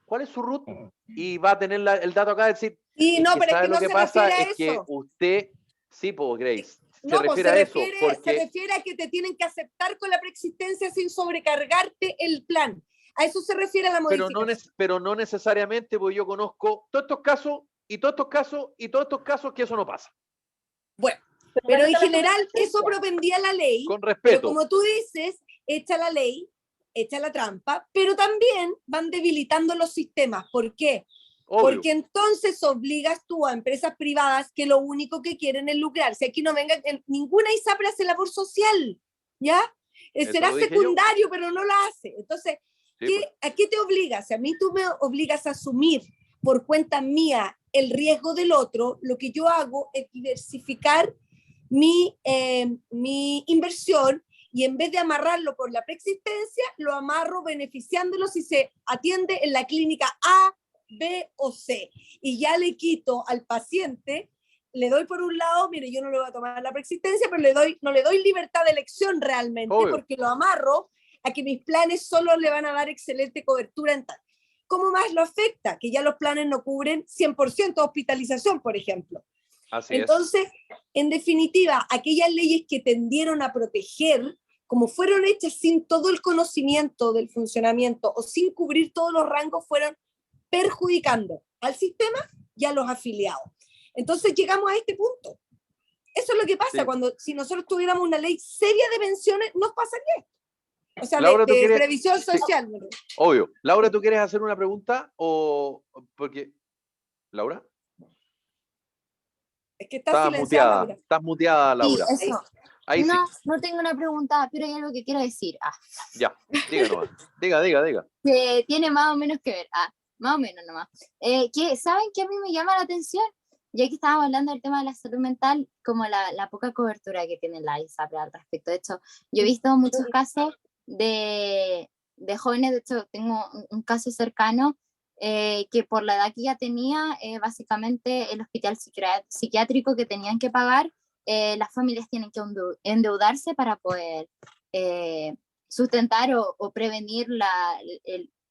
¿cuál es su RUT? Y va a tener el dato acá de decir, y no, pero es que lo no que se pasa refiere a es que eso. usted, sí, pues Grace, No, se pues refiere a eso, se porque refiere a que te tienen que aceptar con la preexistencia sin sobrecargarte el plan. A eso se refiere a la modificación. pero no necesariamente, porque yo conozco todos estos casos y todos estos casos y todos estos casos que eso no pasa. Bueno, pero en general eso propendía la ley. Con respeto. Pero como tú dices, echa la ley, echa la trampa, pero también van debilitando los sistemas. ¿Por qué? Obvio. Porque entonces obligas tú a empresas privadas que lo único que quieren es lucrarse. Aquí no venga, ninguna ISAPRE hace labor social, ¿ya? Será secundario, pero no la hace. Entonces, sí, pues. ¿a qué te obligas? Si a mí tú me obligas a asumir por cuenta mía el riesgo del otro, lo que yo hago es diversificar mi inversión y en vez de amarrarlo por la preexistencia, lo amarro beneficiándolo si se atiende en la clínica A, B o C. Y ya le quito al paciente, le doy por un lado, mire, yo no le voy a tomar la preexistencia, pero no le doy libertad de elección realmente, obvio, porque lo amarro a que mis planes solo le van a dar excelente cobertura en tal. ¿Cómo más lo afecta? Que ya los planes no cubren 100% hospitalización, por ejemplo. Así Entonces, en definitiva, aquellas leyes que tendieron a proteger, como fueron hechas sin todo el conocimiento del funcionamiento o sin cubrir todos los rangos, fueron perjudicando al sistema y a los afiliados. Entonces llegamos a este punto. Eso es lo que pasa cuando, si nosotros tuviéramos una ley seria de pensiones, nos pasaría esto. O sea, Laura, de previsión social. Sí. Obvio. Laura, ¿tú quieres hacer una pregunta? O porque... ¿Laura? Es que estás silenciada, Laura. Estás muteada, Laura. Sí, eso. Ahí no, sí. No tengo una pregunta, pero hay algo que quiero decir. Ya, diga nomás. Diga. Que tiene más o menos que ver. Más o menos nomás. Que, ¿saben qué a mí me llama la atención? Ya que estábamos hablando del tema de la salud mental, como la poca cobertura que tiene la ISAPRE al respecto. De hecho, yo he visto muchos casos de jóvenes, de hecho tengo un caso cercano que por la edad que ya tenía, básicamente el hospital psiquiátrico que tenían que pagar, las familias tienen que endeudarse para poder sustentar o prevenir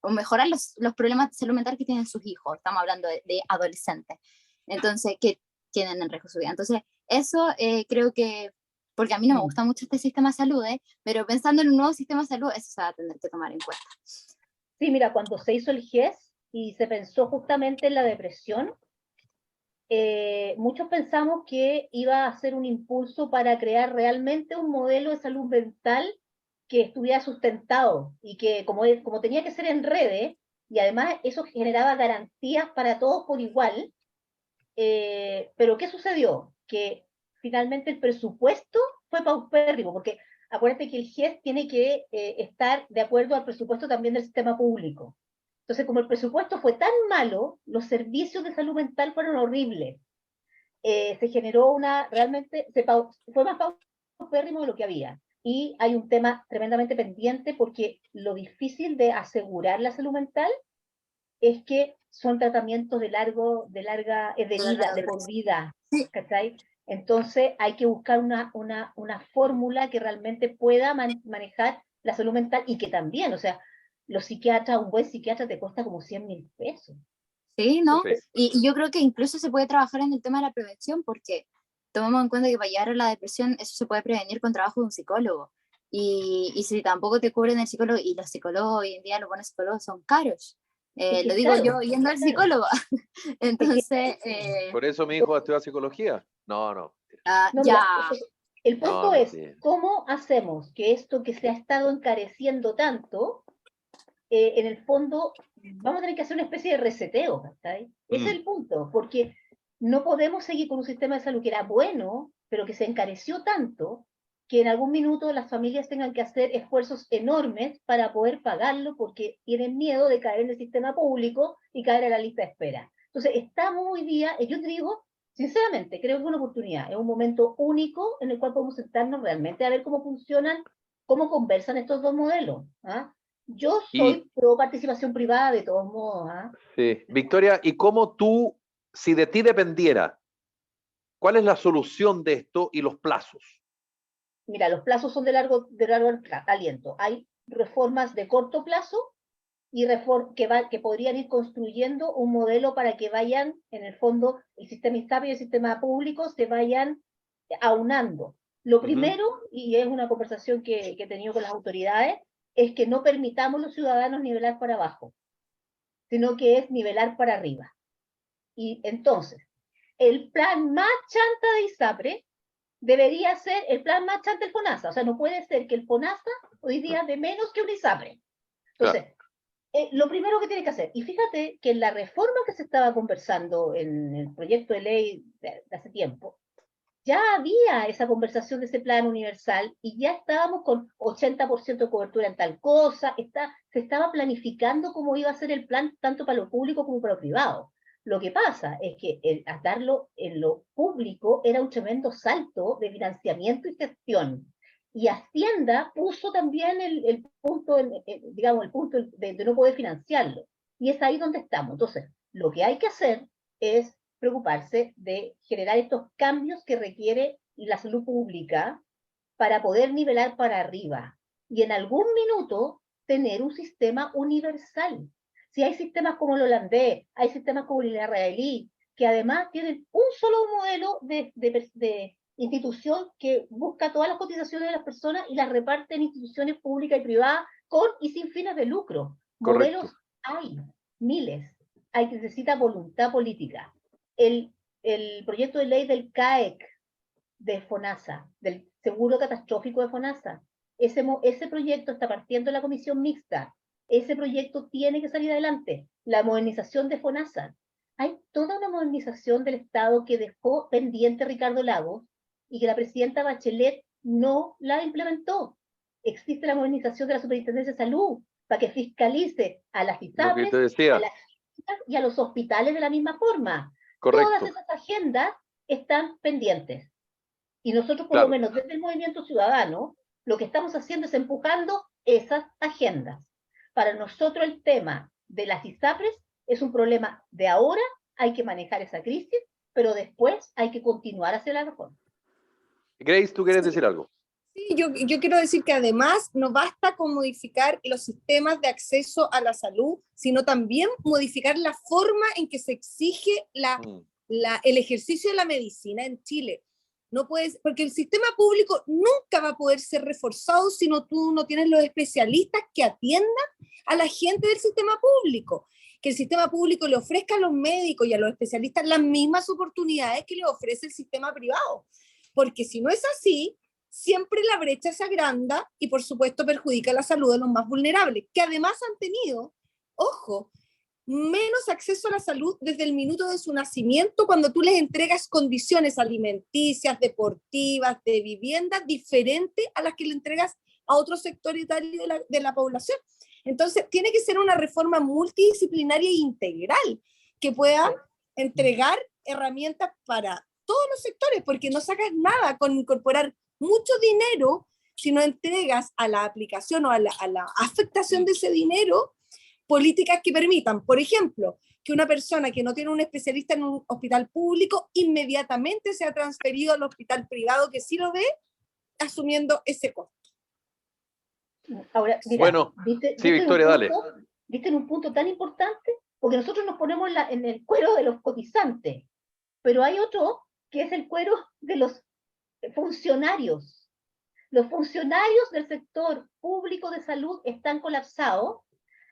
o mejorar los problemas de salud mental que tienen sus hijos. Estamos hablando de adolescentes, entonces, que tienen en riesgo su vida. Entonces, eso creo que, porque a mí no me gusta mucho este sistema de salud, pero pensando en un nuevo sistema de salud, eso se va a tener que tomar en cuenta. Sí, mira, cuando se hizo el GES y se pensó justamente en la depresión, muchos pensamos que iba a ser un impulso para crear realmente un modelo de salud mental que estuviera sustentado y que como tenía que ser en redes, y además eso generaba garantías para todos por igual, pero ¿qué sucedió? Que finalmente el presupuesto fue paupérrimo, porque acuérdate que el GES tiene que estar de acuerdo al presupuesto también del sistema público. Entonces, como el presupuesto fue tan malo, los servicios de salud mental fueron horribles. Se generó realmente, fue más paupérrimo de lo que había. Y hay un tema tremendamente pendiente porque lo difícil de asegurar la salud mental es que son tratamientos de por vida, ¿cachai? Entonces hay que buscar una fórmula que realmente pueda manejar la salud mental y que también, o sea, los psiquiatras, un buen psiquiatra te cuesta como 100.000 pesos. Sí, ¿no? Sí. Y yo creo que incluso se puede trabajar en el tema de la prevención, porque tomemos en cuenta que para llegar a la depresión, eso se puede prevenir con trabajo de un psicólogo. Y si tampoco te cubren el psicólogo, y los psicólogos hoy en día, los buenos psicólogos son caros. que Lo digo claro, yo yendo al claro. psicólogo. Entonces, Por eso mi hijo estudia psicología. No, no. No, ya. mira, el punto No, es, mentira. ¿cómo hacemos que esto que se ha estado encareciendo tanto, en el fondo, vamos a tener que hacer una especie de reseteo, ¿cachai? Ese es el punto, porque no podemos seguir con un sistema de salud que era bueno, pero que se encareció tanto, que en algún minuto las familias tengan que hacer esfuerzos enormes para poder pagarlo, porque tienen miedo de caer en el sistema público y caer en la lista de espera. Entonces, estamos hoy día, yo te digo, sinceramente, creo que es una oportunidad, es un momento único en el cual podemos sentarnos realmente a ver cómo funcionan, cómo conversan estos dos modelos. ¿Ah? Yo soy pro participación privada de todos modos. ¿Ah? Sí. Victoria, ¿y cómo tú, si de ti dependiera, cuál es la solución de esto y los plazos? Mira, los plazos son de largo aliento. Hay reformas de corto plazo y que podrían ir construyendo un modelo para que vayan, en el fondo, el sistema ISAPRE y el sistema público se vayan aunando. Lo primero, y es una conversación que he tenido con las autoridades, es que no permitamos a los ciudadanos nivelar para abajo, sino que es nivelar para arriba. Y entonces, el plan más chanta de ISAPRE debería ser el plan más chanta del FONASA. O sea, no puede ser que el FONASA hoy día de menos que un ISAPRE. Entonces, claro, lo primero que tiene que hacer, y fíjate que en la reforma que se estaba conversando en el proyecto de ley de hace tiempo, ya había esa conversación de ese plan universal y ya estábamos con 80% de cobertura en tal cosa, se estaba planificando cómo iba a ser el plan tanto para lo público como para lo privado. Lo que pasa es que al darlo en lo público era un tremendo salto de financiamiento y gestión. Y Hacienda puso también el punto, digamos, el punto de no poder financiarlo. Y es ahí donde estamos. Entonces, lo que hay que hacer es preocuparse de generar estos cambios que requiere la salud pública para poder nivelar para arriba. Y en algún minuto tener un sistema universal. Si hay sistemas como el holandés, hay sistemas como el israelí, que además tienen un solo modelo de institución que busca todas las cotizaciones de las personas y las reparte en instituciones públicas y privadas con y sin fines de lucro. Correcto. Modelos hay, miles. Hay que necesita voluntad política. El proyecto de ley del CAEC de FONASA, del seguro catastrófico de FONASA, ese proyecto está partiendo de la comisión mixta. Ese proyecto tiene que salir adelante. La modernización de FONASA. Hay toda una modernización del Estado que dejó pendiente Ricardo Lagos y que la presidenta Bachelet no la implementó. Existe la modernización de la Superintendencia de Salud para que fiscalice a las ISAPRES y a los hospitales de la misma forma. Correcto. Todas esas agendas están pendientes. Y nosotros, por lo menos desde el Movimiento Ciudadano, lo que estamos haciendo es empujando esas agendas. Para nosotros el tema de las ISAPRES es un problema de ahora, hay que manejar esa crisis, pero después hay que continuar hacia la reforma. Grace, ¿tú quieres decir algo? Sí, yo quiero decir que además no basta con modificar los sistemas de acceso a la salud, sino también modificar la forma en que se exige el ejercicio de la medicina en Chile. No puedes, porque el sistema público nunca va a poder ser reforzado si tú no tienes los especialistas que atiendan a la gente del sistema público. Que el sistema público le ofrezca a los médicos y a los especialistas las mismas oportunidades que le ofrece el sistema privado. Porque si no es así, siempre la brecha se agranda y por supuesto perjudica la salud de los más vulnerables, que además han tenido, ojo, menos acceso a la salud desde el minuto de su nacimiento, cuando tú les entregas condiciones alimenticias, deportivas, de vivienda, diferentes a las que le entregas a otro sector de la población. Entonces, tiene que ser una reforma multidisciplinaria e integral que pueda entregar herramientas para todos los sectores, porque no sacas nada con incorporar mucho dinero si no entregas a la aplicación o a la afectación de ese dinero políticas que permitan, por ejemplo, que una persona que no tiene un especialista en un hospital público inmediatamente sea transferido al hospital privado que sí lo ve, asumiendo ese costo. Ahora, mira, Bueno, sí, Victoria, dale. Viste en un punto tan importante, porque nosotros nos ponemos en el cuero de los cotizantes, pero hay otro que es el cuero de los funcionarios. Los funcionarios del sector público de salud están colapsados,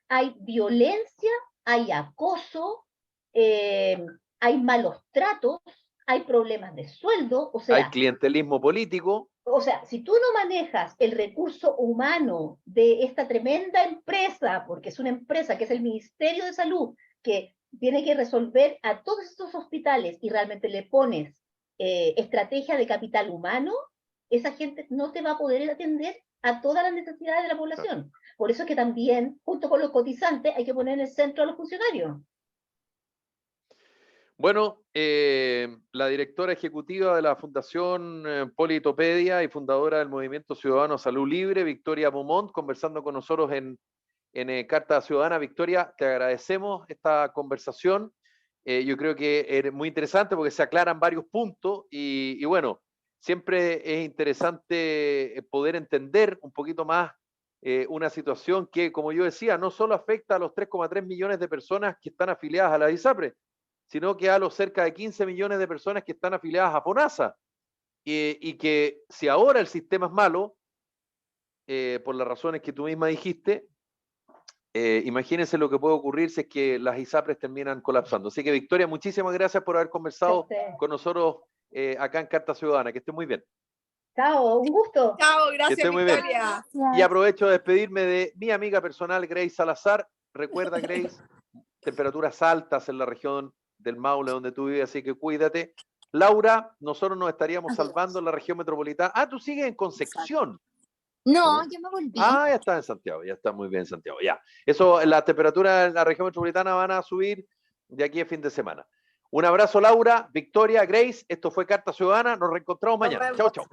hay violencia, hay acoso, hay malos tratos, hay problemas de sueldo, o sea... Hay clientelismo político. O sea, si tú no manejas el recurso humano de esta tremenda empresa, porque es una empresa que es el Ministerio de Salud, que tiene que resolver a todos estos hospitales y realmente le pones estrategia de capital humano, esa gente no te va a poder atender a todas las necesidades de la población. Por eso es que también, junto con los cotizantes, hay que poner en el centro a los funcionarios. Bueno, la directora ejecutiva de la Fundación Politopedia y fundadora del Movimiento Ciudadano Salud Libre, Victoria Beaumont, conversando con nosotros en Carta Ciudadana. Victoria, te agradecemos esta conversación. Yo creo que es muy interesante porque se aclaran varios puntos y bueno, siempre es interesante poder entender un poquito más una situación que, como yo decía, no solo afecta a los 3,3 millones de personas que están afiliadas a la ISAPRE, sino que a los cerca de 15 millones de personas que están afiliadas a FONASA. Y que si ahora el sistema es malo, por las razones que tú misma dijiste, imagínense lo que puede ocurrir si es que las ISAPRES terminan colapsando. Así que, Victoria, muchísimas gracias por haber conversado con nosotros acá en Carta Ciudadana. Que esté muy bien. Chao, un gusto. Chao, gracias, Victoria. Y aprovecho de despedirme de mi amiga personal, Grace Salazar. Recuerda, Grace, temperaturas altas en la región del Maule, donde tú vives, así que cuídate. Laura, nosotros nos estaríamos salvando en la región metropolitana. Ah, tú sigues en Concepción. No, yo me volví. Ah, ya está en Santiago, ya está muy bien en Santiago, ya. Eso, las temperaturas en la región metropolitana van a subir de aquí a fin de semana. Un abrazo, Laura, Victoria, Grace. Esto fue Carta Ciudadana. Nos reencontramos mañana. Chao, chao.